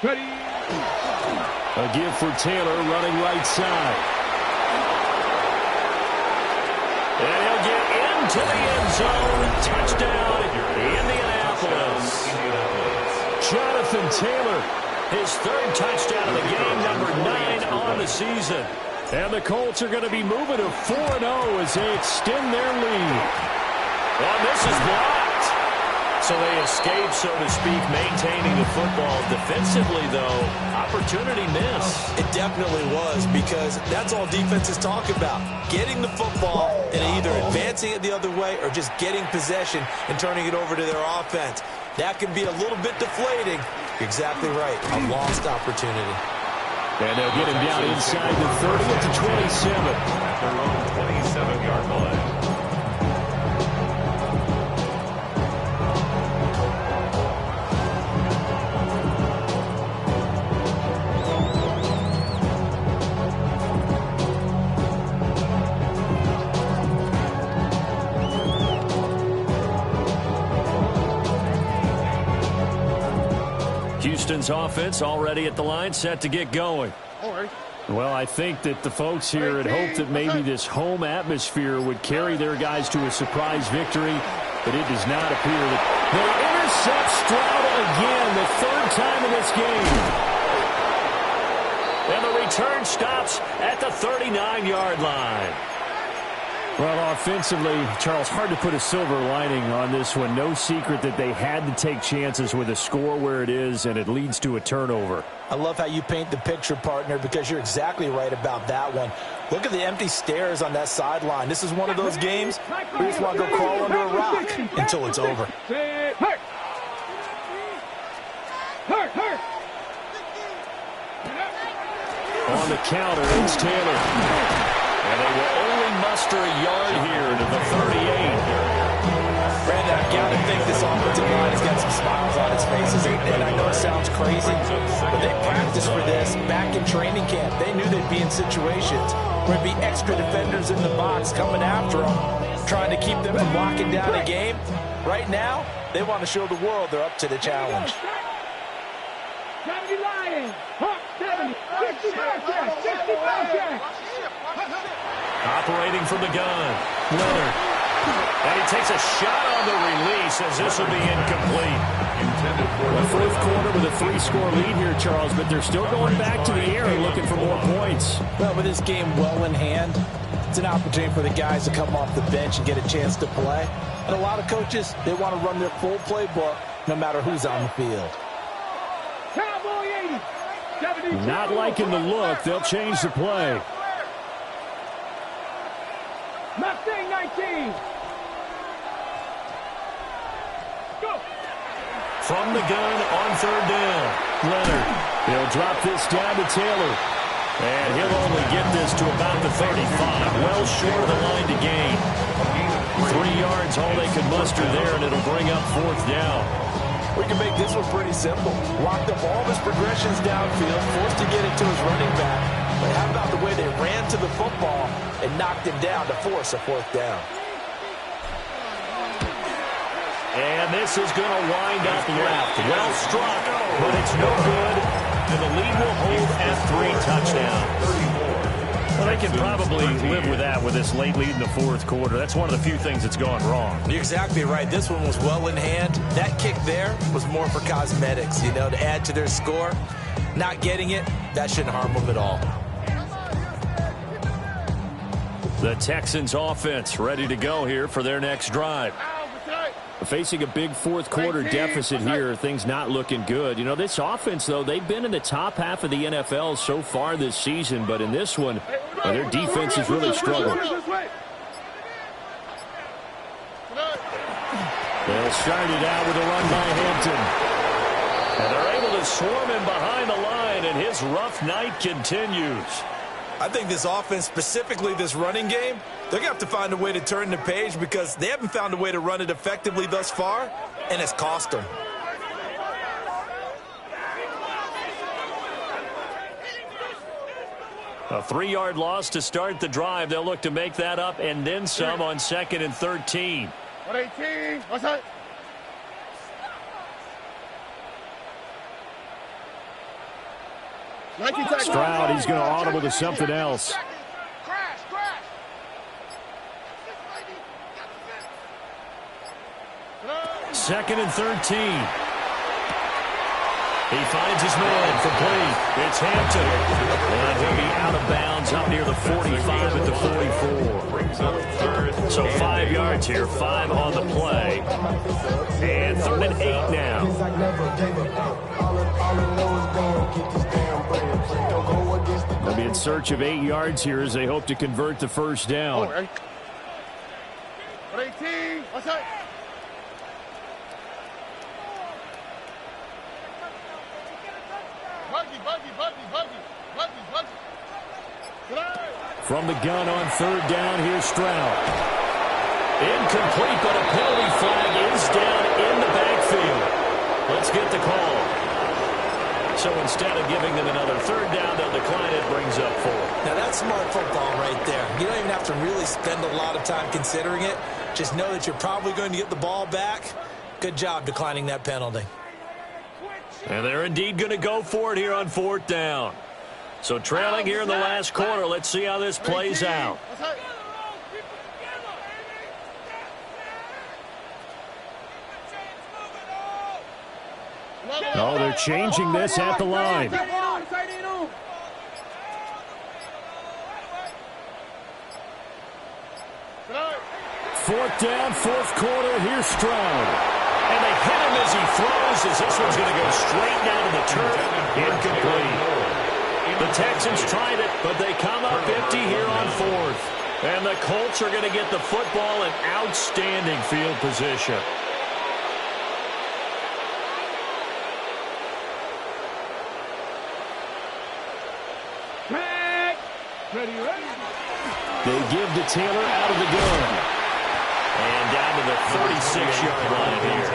Ready. A give for Taylor running right side. And he'll get into the end zone. Touchdown, Indianapolis. Jonathan Taylor, his third touchdown of the game, number 9 on the season. And the Colts are going to be moving to 4-0 as they extend their lead. And this is blocked. So they escape, so to speak, maintaining the football. Defensively, though, opportunity miss. It definitely was, because that's all defenses talk about. Getting the football and either advancing it the other way or just getting possession and turning it over to their offense. That can be a little bit deflating. You're exactly right. A lost opportunity. And they'll get him down inside the 30 to 27. At their own 27-yard line. Houston's offense already at the line, set to get going. Well, I think that the folks here had hoped that maybe this home atmosphere would carry their guys to a surprise victory. but it does not appear that they intercept Stroud again, the third time in this game. And the return stops at the 39-yard line. Well, offensively, Charles, hard to put a silver lining on this one. No secret that they had to take chances with a score where it is, and it leads to a turnover. I love how you paint the picture, partner, because you're exactly right about that one. Look at the empty stares on that sideline. This is one of those games where you just want to go crawl under a rock until it's over. On the counter, it's Taylor. And they will only muster a yard here to the 38. Brandon, I've got to think this offensive line has got some smiles on its faces. And I know it sounds crazy, but they practiced for this back in training camp. They knew they'd be in situations where there'd be extra defenders in the box coming after them, trying to keep them from locking down a game. Right now, they want to show the world they're up to the challenge. 70 Lions, Hawk 70, 60 Bearcats, 60 Bearcats. Operating from the gun, Leonard. And he takes a shot on the release as this will be incomplete. The fourth quarter with a 3-score lead here, Charles, but they're still going back to the air and looking for more points. Well, with this game well in hand, it's an opportunity for the guys to come off the bench and get a chance to play. And a lot of coaches, they want to run their full playbook no matter who's on the field. Cowboy 80, 70. Not liking the look. They'll change the play. Mustang 19. Go. From the gun on third down, Leonard. He'll drop this down to Taylor. And he'll only get this to about the 35. Well short of the line to gain. 3 yards, all they could muster there, and it'll bring up fourth down. We can make this one pretty simple. Locked up all of his progressions downfield, forced to get it to his running back. But how about the way they ran to the football and knocked him down to force a fourth down? And this is going to wind up left. Well struck, but it's no good. And the lead will hold at 3 touchdowns. Well, they can probably live with that with this late lead in the fourth quarter. That's one of the few things that's gone wrong. You're exactly right. This one was well in hand. That kick there was more for cosmetics, you know, to add to their score. Not getting it, that shouldn't harm them at all. The Texans offense ready to go here for their next drive. Facing a big fourth quarter deficit here, things not looking good. You know, this offense, though, they've been in the top half of the NFL so far this season, but in this one, their defense has really struggled. They'll start it out with a run by Hampton. And they're able to swarm him behind the line, and his rough night continues. I think this offense, specifically this running game, they're going to have to find a way to turn the page because they haven't found a way to run it effectively thus far, and it's cost them. A 3-yard loss to start the drive. They'll look to make that up and then some on 2nd and 13. 118, what's that? Stroud, he's going to audible to something else. Second and 13. He finds his man, complete. It's Hampton. And he'll be out of bounds up near the 45 at the 44. So 5 yards here, 5 on the play. And 3rd and 8 now. They'll be in search of 8 yards here as they hope to convert the first down. 118, what's that? From the gun on 3rd down, here's Stroud. Incomplete, but a penalty flag is down in the backfield. Let's get the call. So instead of giving them another 3rd down, they'll decline it, brings up 4. Now that's smart football right there. You don't even have to really spend a lot of time considering it. Just know that you're probably going to get the ball back. Good job declining that penalty. And they're indeed going to go for it here on 4th down. So trailing here in the last quarter. Let's see how this plays out. Oh, they're changing this at the line. Fourth down, fourth quarter. Here's Stroud. And they hit him as he throws, as this one's going to go straight down to the turf. Incomplete. The Texans tried it, but they come up empty here on fourth. And the Colts are going to get the football in outstanding field position. They give to Taylor out of the gun. And down to the 36-yard line here.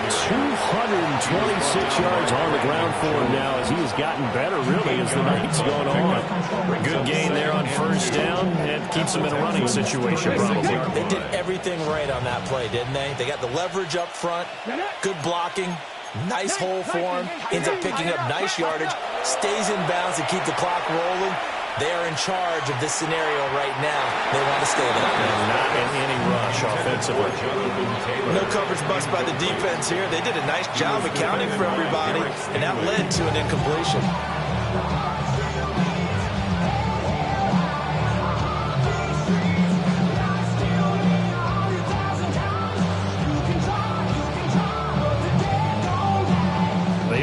226 yards on the ground for him now as he has gotten better, really, as the night's gone on. Good gain there on first down. It keeps him in a running situation, probably. They did everything right on that play, didn't they? They got the leverage up front, good blocking, nice hole for him, ends up picking up nice yardage, stays in bounds to keep the clock rolling. They are in charge of this scenario right now. They want to stay there. And not in any rush offensively. No coverage bust by the defense here. They did a nice job accounting for everybody, and that led to an incompletion.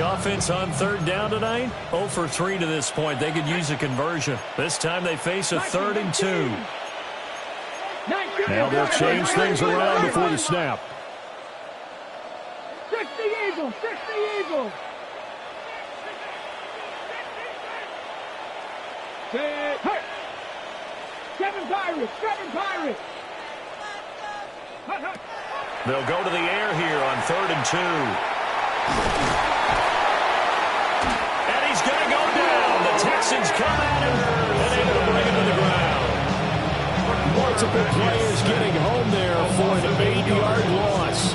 Offense on third down tonight, 0 for 3 to this point. They could use a conversion. This time they face a 3rd and 2. Now they'll change things around before the snap. 60 Eagles, 60 Eagles. Seven Pirates, 7 Pirates. They'll go to the air here on 3rd and 2. He's going to go down. The Texans come at him and able to bring him to the ground. Multiple players getting home there for an 8-yard loss.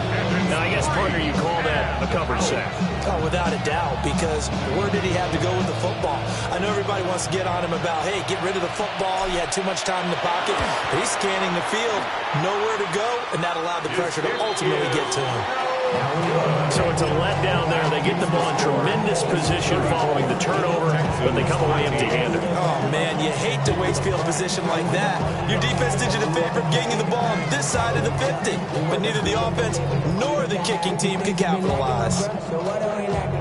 Now, I guess, partner, you call that a coverage sack. Oh, without a doubt, because where did he have to go with the football? I know everybody wants to get on him about, hey, get rid of the football. You had too much time in the pocket. But he's scanning the field, nowhere to go, and that allowed the pressure to ultimately get to him. So it's a letdown there. They get the ball in tremendous position following the turnover, but they come away empty-handed. Oh, man, you hate to waste field position like that. Your defense did you the favor of getting you the ball on this side of the 50, but neither the offense nor the kicking team could capitalize. So what do we like?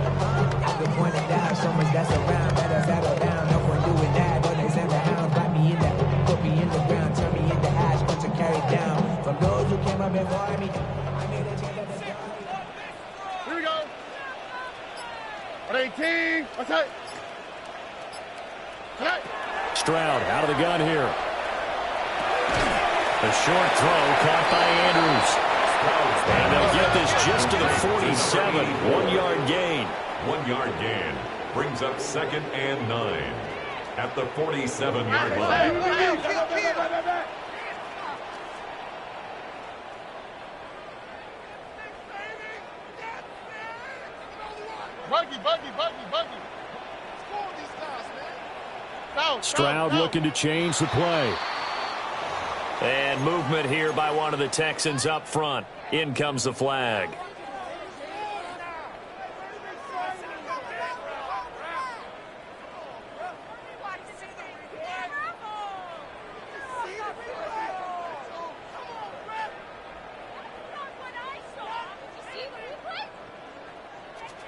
The point it down, so much that's around, better settle down. No one doing that, don't they send the hounds, bite me in the, put me in the ground, turn me into ash, but to carry down. From those who came up before me, I made a change of the story. Here we go. 18. What's that? Stroud out of the gun here. The short throw caught by Andrews. And they'll get this just to the 47. 1-yard gain. 1-yard gain brings up 2nd and 9 at the 47-yard line. Buggy. Score these guys, man. Stroud looking to change the play. And movement here by one of the Texans up front. In comes the flag.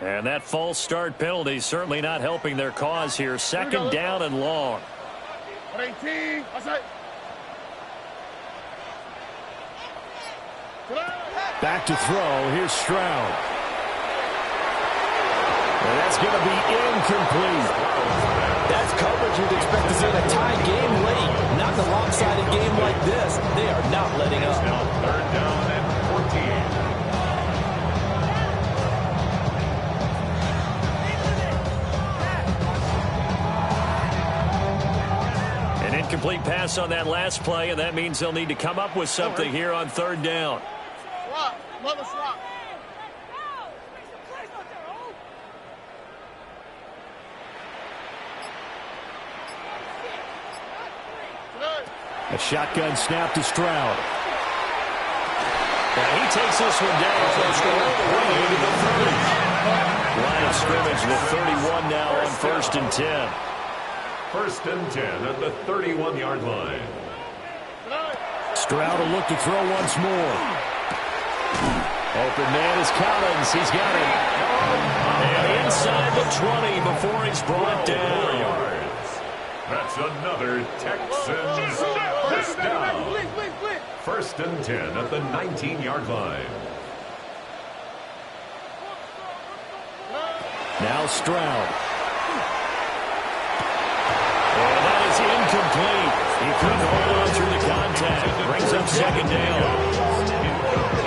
And that false start penalty is certainly not helping their cause here. 2nd down and long. 18. What's that? Back to throw. Here's Stroud. And that's going to be incomplete. That's coverage you'd expect to see in a tie game late. Not in a lopsided game like this. They are not letting up. Now 3rd down and 14. Incomplete pass on that last play, and that means they'll need to come up with something here on 3rd down. Swap. Mother swap. A shotgun snap to Stroud. Now he takes this one down, close to all the way to the 30. Line of scrimmage, the 31 now on 1st and 10. 1st and 10 at the 31-yard line. Stroud will look to throw once more. Open man is Collins. He's got it. And inside the 20 before he's brought down. That's another Texans first down. 1st and 10 at the 19-yard line. Now Stroud. And that is incomplete. He couldn't hold on through the contact. Brings up 2nd down.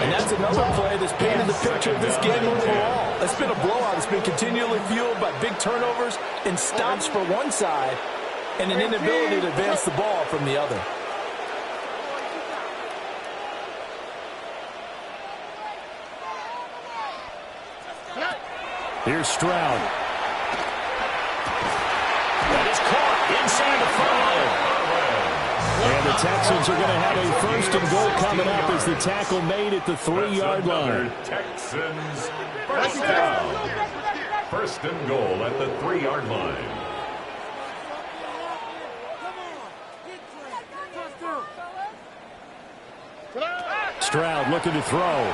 And that's another play that's painted the picture of this game overall. It's been a blowout. It's been continually fueled by big turnovers and stops for one side and an inability to advance the ball from the other. Here's Stroud. That is caught inside the 5. And the Texans are going to have a 1st and goal coming up as the tackle made at the 3-yard line. Texans first down. 1st and goal at the 3-yard line. Stroud looking to throw.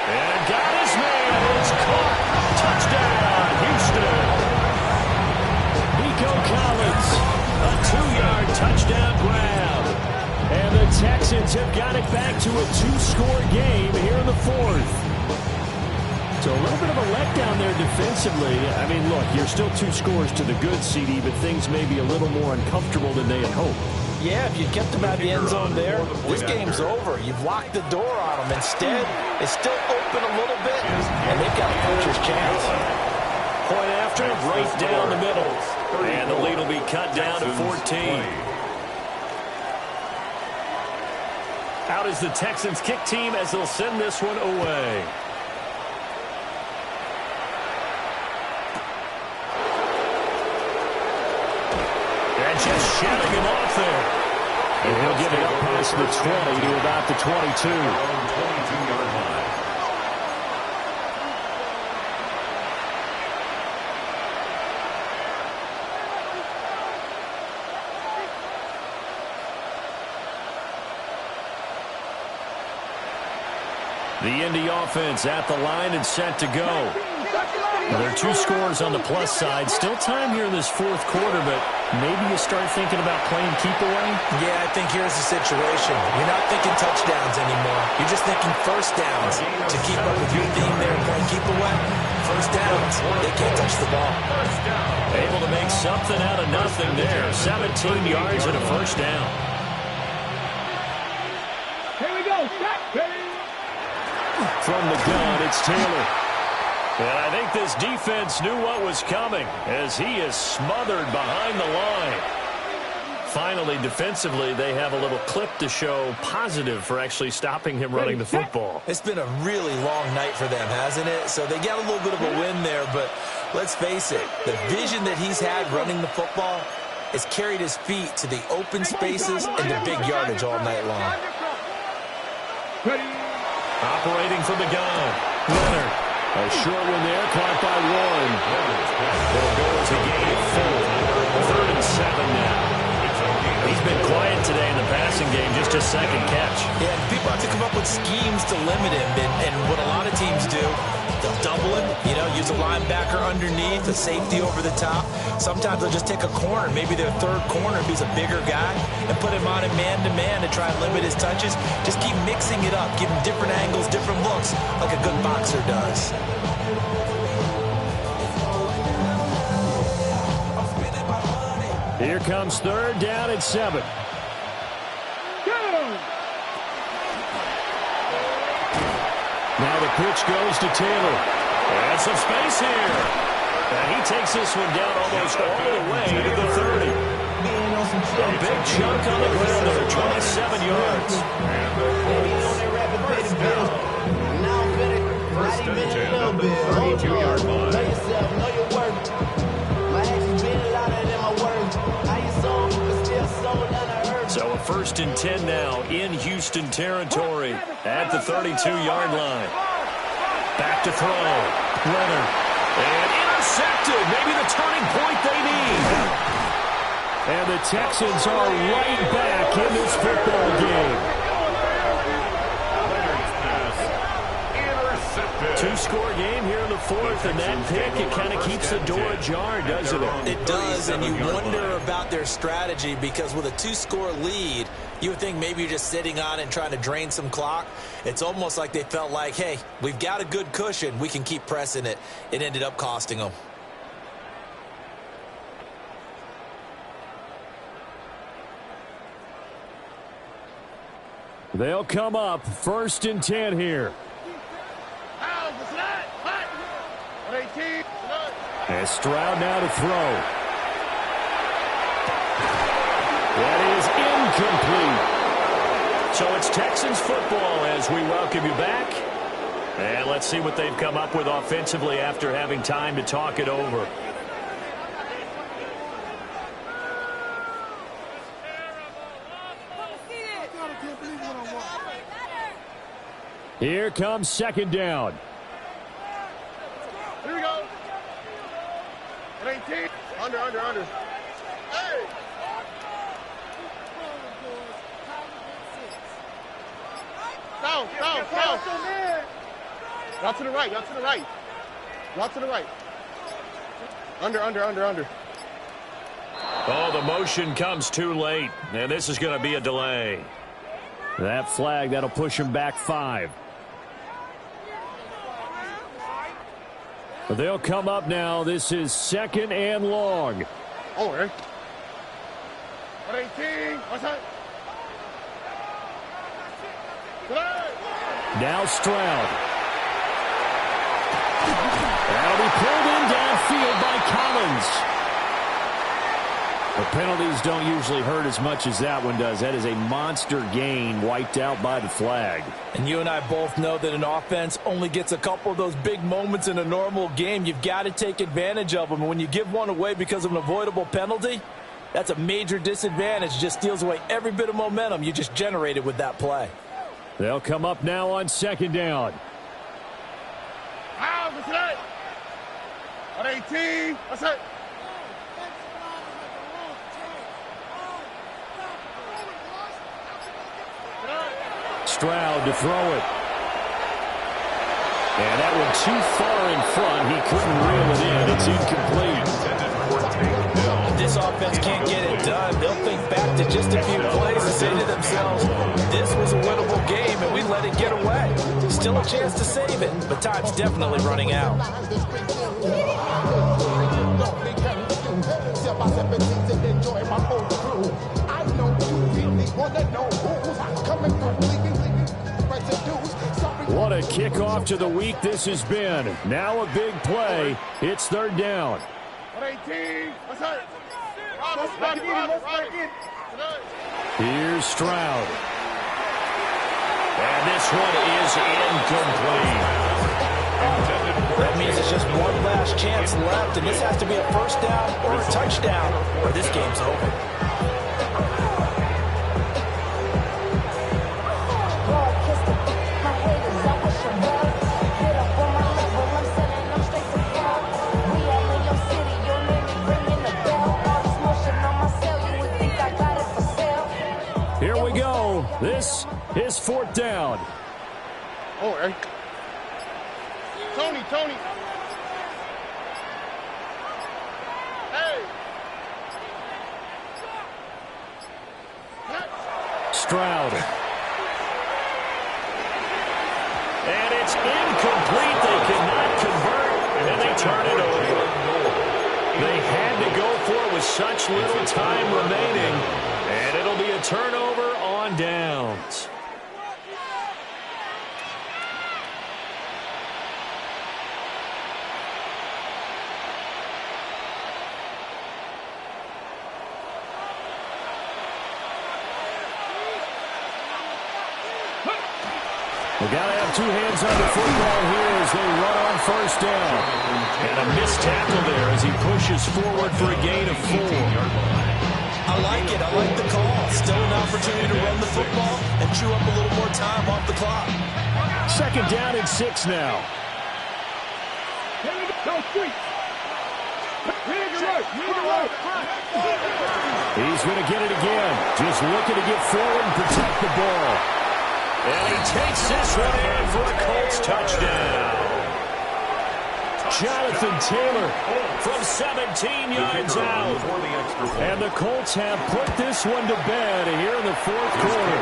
And got his man. It's caught. Touchdown, Houston. Nico Collins, a 2-yard touchdown grab. And the Texans have got it back to a 2-score game here in the 4th. So a little bit of a letdown there defensively. I mean, look, you're still 2 scores to the good, CD, but things may be a little more uncomfortable than they had hoped. Yeah, if you kept them out of the end zone there, this game's over. You've locked the door on them. Instead, it's still open a little bit, and they've got a puncher's chance. Point after, right down the middle. And the lead will be cut down to 14. Out is the Texans kick team as they'll send this one away. And just shutting him off there. And he'll get it up past the 20 to about the 22. 22-yard line. The Indy offense at the line and set to go. There are 2 scores on the plus side. Still time here in this 4th quarter, but maybe you start thinking about playing keep away? Yeah, I think here's the situation. You're not thinking touchdowns anymore. You're just thinking first downs. To keep up with your theme there, playing keep away, first downs. They can't touch the ball. Able to make something out of nothing there. 17 yards and a first down. Here we go. Ready? From the gun, it's Taylor. And I think this defense knew what was coming as he is smothered behind the line. Finally, defensively, they have a little clip to show positive for actually stopping him running the football. It's been a really long night for them, hasn't it? So they got a little bit of a win there, but let's face it, the vision that he's had running the football has carried his feet to the open spaces and the big yardage all night long. Operating from the gun, Leonard. A short one there, caught by 1. It'll go as a gain of 4. 3rd and 7 now. He's been quiet today in the passing game, just his 2nd catch. Yeah, people have to come up with schemes to limit him, and what a lot of teams do, they'll double him, use a linebacker underneath, a safety over the top. Sometimes they'll just take a corner, maybe their 3rd corner if he's a bigger guy, and put him on a man-to-man to try and limit his touches. Just keep mixing it up, give him different angles, different looks, like a good boxer does. Here comes 3rd down and 7. Now the pitch goes to Taylor. And some space here. And he takes this one down almost all the way to the 30. A big chunk on the ground there, 27 yards. First and 10 on the 32-yard line. So a 1st and 10 now in Houston territory at the 32-yard line. Back to throw. Leonard. And intercepted. Maybe the turning point they need. And the Texans are right back in this football game. Two-score game here in the fourth, and that pick, it kind of keeps the door ajar, doesn't it? It does, and you wonder about their strategy because with a two-score lead, you would think maybe you're just sitting on it and trying to drain some clock. It's almost like they felt like, hey, we've got a good cushion. We can keep pressing it. It ended up costing them. They'll come up 1st and 10 here. And Stroud now to throw. That is incomplete. So it's Texans football as we welcome you back. And let's see what they've come up with offensively after having time to talk it over. Here comes 2nd down. Here we go. 18. Under. Hey! Down. Route to the right. Route to the right. Under. Oh, the motion comes too late. And this is going to be a delay. That flag, that'll push him back 5. They'll come up now. This is 2nd and long. Oh, right. 18. Outside. Now Stroud. That'll be pulled in downfield by Collins. The penalties don't usually hurt as much as that one does. That is a monster gain wiped out by the flag. And you and I both know that an offense only gets a couple of those big moments in a normal game. You've got to take advantage of them. And when you give one away because of an avoidable penalty, that's a major disadvantage. Just steals away every bit of momentum you just generated with that play. They'll come up now on 2nd down. 18. That's it. Stroud to throw it. And that one too far in front. He couldn't reel it in. It's incomplete. This offense can't get it done. They'll think back to just a few plays and say to themselves, this was a winnable game and we let it get away. Still a chance to save it, but time's definitely running out. What a kickoff to the week this has been. Now a big play. It's 3rd down. 18. Here's Stroud. And this one is incomplete. That means it's just one last chance left, and this has to be a 1st down or a touchdown, or this game's over. Here we go. This is 4th down. Oh, right. Tony. Hey. Stroud. And it's incomplete. They cannot convert, and they turn it over. They had to go for it with such little time remaining, and it'll be a turnover on downs. They got to have two hands on the football here as they run on 1st down. And a missed tackle there as he pushes forward for a gain of 4. I like it. I like the call. Still an opportunity to run the football and chew up a little more time off the clock. 2nd down and 6 now. Go street. He's going to get it again. Just looking to get forward and protect the ball. And he takes this one in for a Colts touchdown. Jonathan Taylor from 17 yards out. And the Colts have put this one to bed here in the fourth quarter.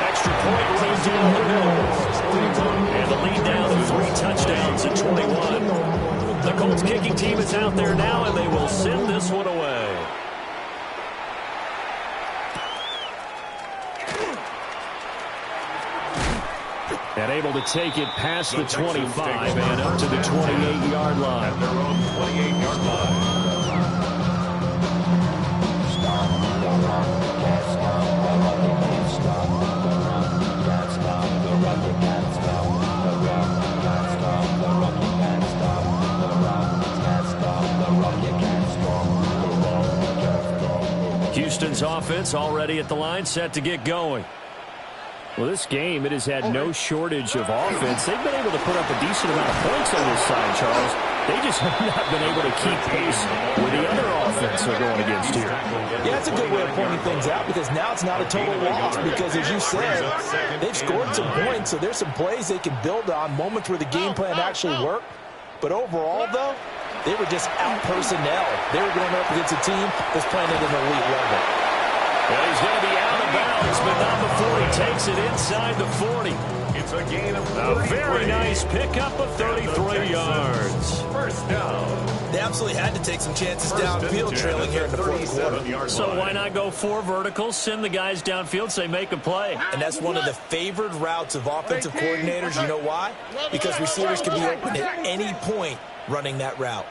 Extra point runs down the middle. And the lead down to 3 touchdowns at 21. The Colts kicking team is out there now, and they will send this one away. And able to take it past the 25 and up to the 28-yard line. At their own 28-yard line. Houston's offense already at the line, set to get going. Well, this game, it has had no shortage of offense. They've been able to put up a decent amount of points on this side, Charles. They just have not been able to keep pace with the other offense they're going against here. Yeah, that's a good way of pointing things out because now it's not a total loss because, as you said, they've scored some points, so there's some plays they can build on, moments where the game plan actually worked. But overall, though, they were just out personnel. They were going up against a team that's playing at an elite level. Well, he's going to be out of bounds, but not before he takes it inside the 40. It's a gain of 33. A very nice pickup of 33 yards. First down. They absolutely had to take some chances downfield trailing here in the fourth quarter. So why not go 4 verticals, send the guys downfield, say make a play. And that's one of the favored routes of offensive coordinators. You know why? Because receivers can be open at any point running that route.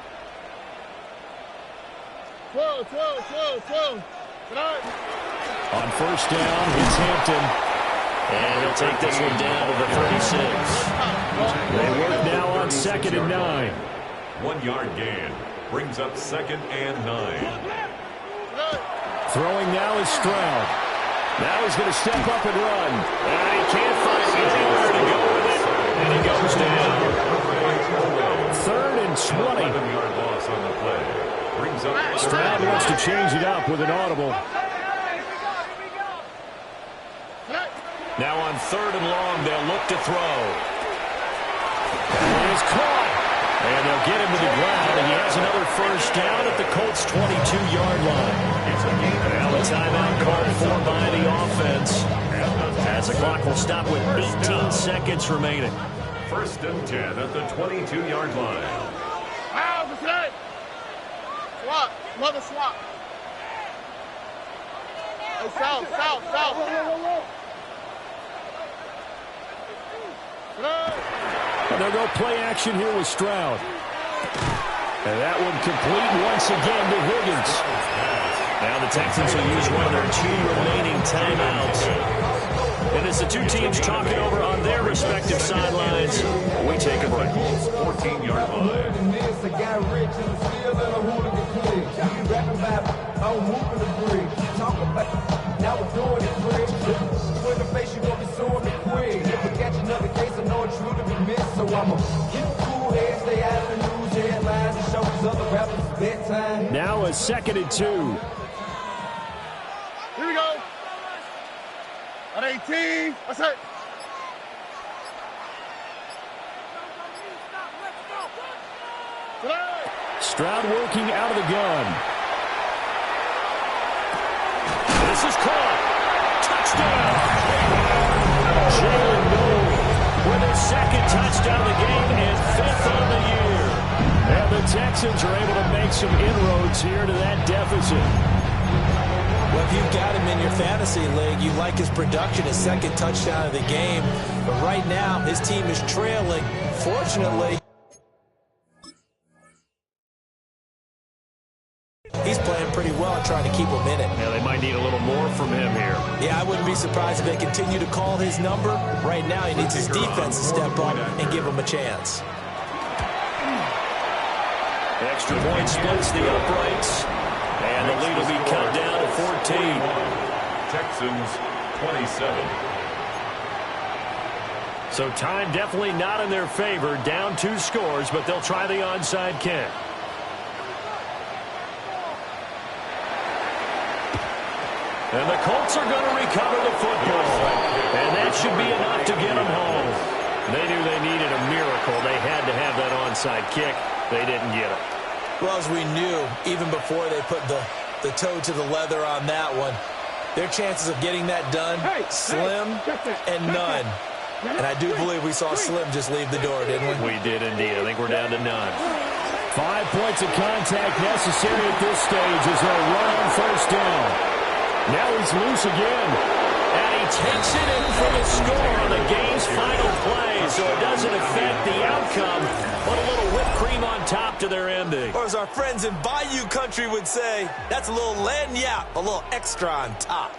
On first down, it's Hampton. And he'll take this one down to the 36. They work now on 2nd and 9. 1 yard gain. Brings up 2nd and 9. Throwing now is Stroud. Now he's going to step up and run. And he can't find anywhere to go with it. And he goes down. 3rd and 20. 11-yard loss on the play. Brings up Stroud wants to change it up with an audible. Now on 3rd and long, they'll look to throw. And he's caught. And they'll get him to the ground, and he has another first down at the Colts' 22-yard line. Now a timeout called for by the offense. As the clock will stop with 18 seconds remaining. 1st and 10 at the 22-yard line. Swap. Mother swap. Hey, south. They'll go play action here with Stroud. And that one complete once again to Higgins. Now the Texans will use one of their 2 remaining timeouts. And as the 2 teams talk it over on their respective sidelines, we take a break. 14-yard line. Now a 2nd and 2. Here we go. At 18. That's it. Stroud working out of the gun. This is caught. Touchdown. Jalen Noel with his 2nd touchdown of the game and 5th on the year. And the Texans are able to make some inroads here to that deficit. Well, if you've got him in your fantasy league, you like his production, his 2nd touchdown of the game. But right now, his team is trailing. Fortunately, he's playing pretty well and trying to keep him in it. Yeah, they might need a little more from him here. Yeah, I wouldn't be surprised if they continue to call his number. Right now, he needs his defense to step up and give him a chance. Extra point splits the uprights. And the lead will be cut down to 14. Texans 27. So time definitely not in their favor. Down 2 scores, but they'll try the onside kick. And the Colts are going to recover the football. And that should be enough to get them home. They knew they needed a miracle. They had to have that onside kick. They didn't get it. Well, as we knew, even before they put the toe to the leather on that one, their chances of getting that done, slim and none. And I do believe we saw Slim just leave the door, didn't we? We did indeed. I think we're down to none. 5 points of contact necessary at this stage as they'll run on first down. Now he's loose again. And he takes it in for the score on the game's final play, so it doesn't affect the outcome, but a little whipped cream on top to their ending. Or as our friends in Bayou Country would say, that's a little lagniappe, a little extra on top.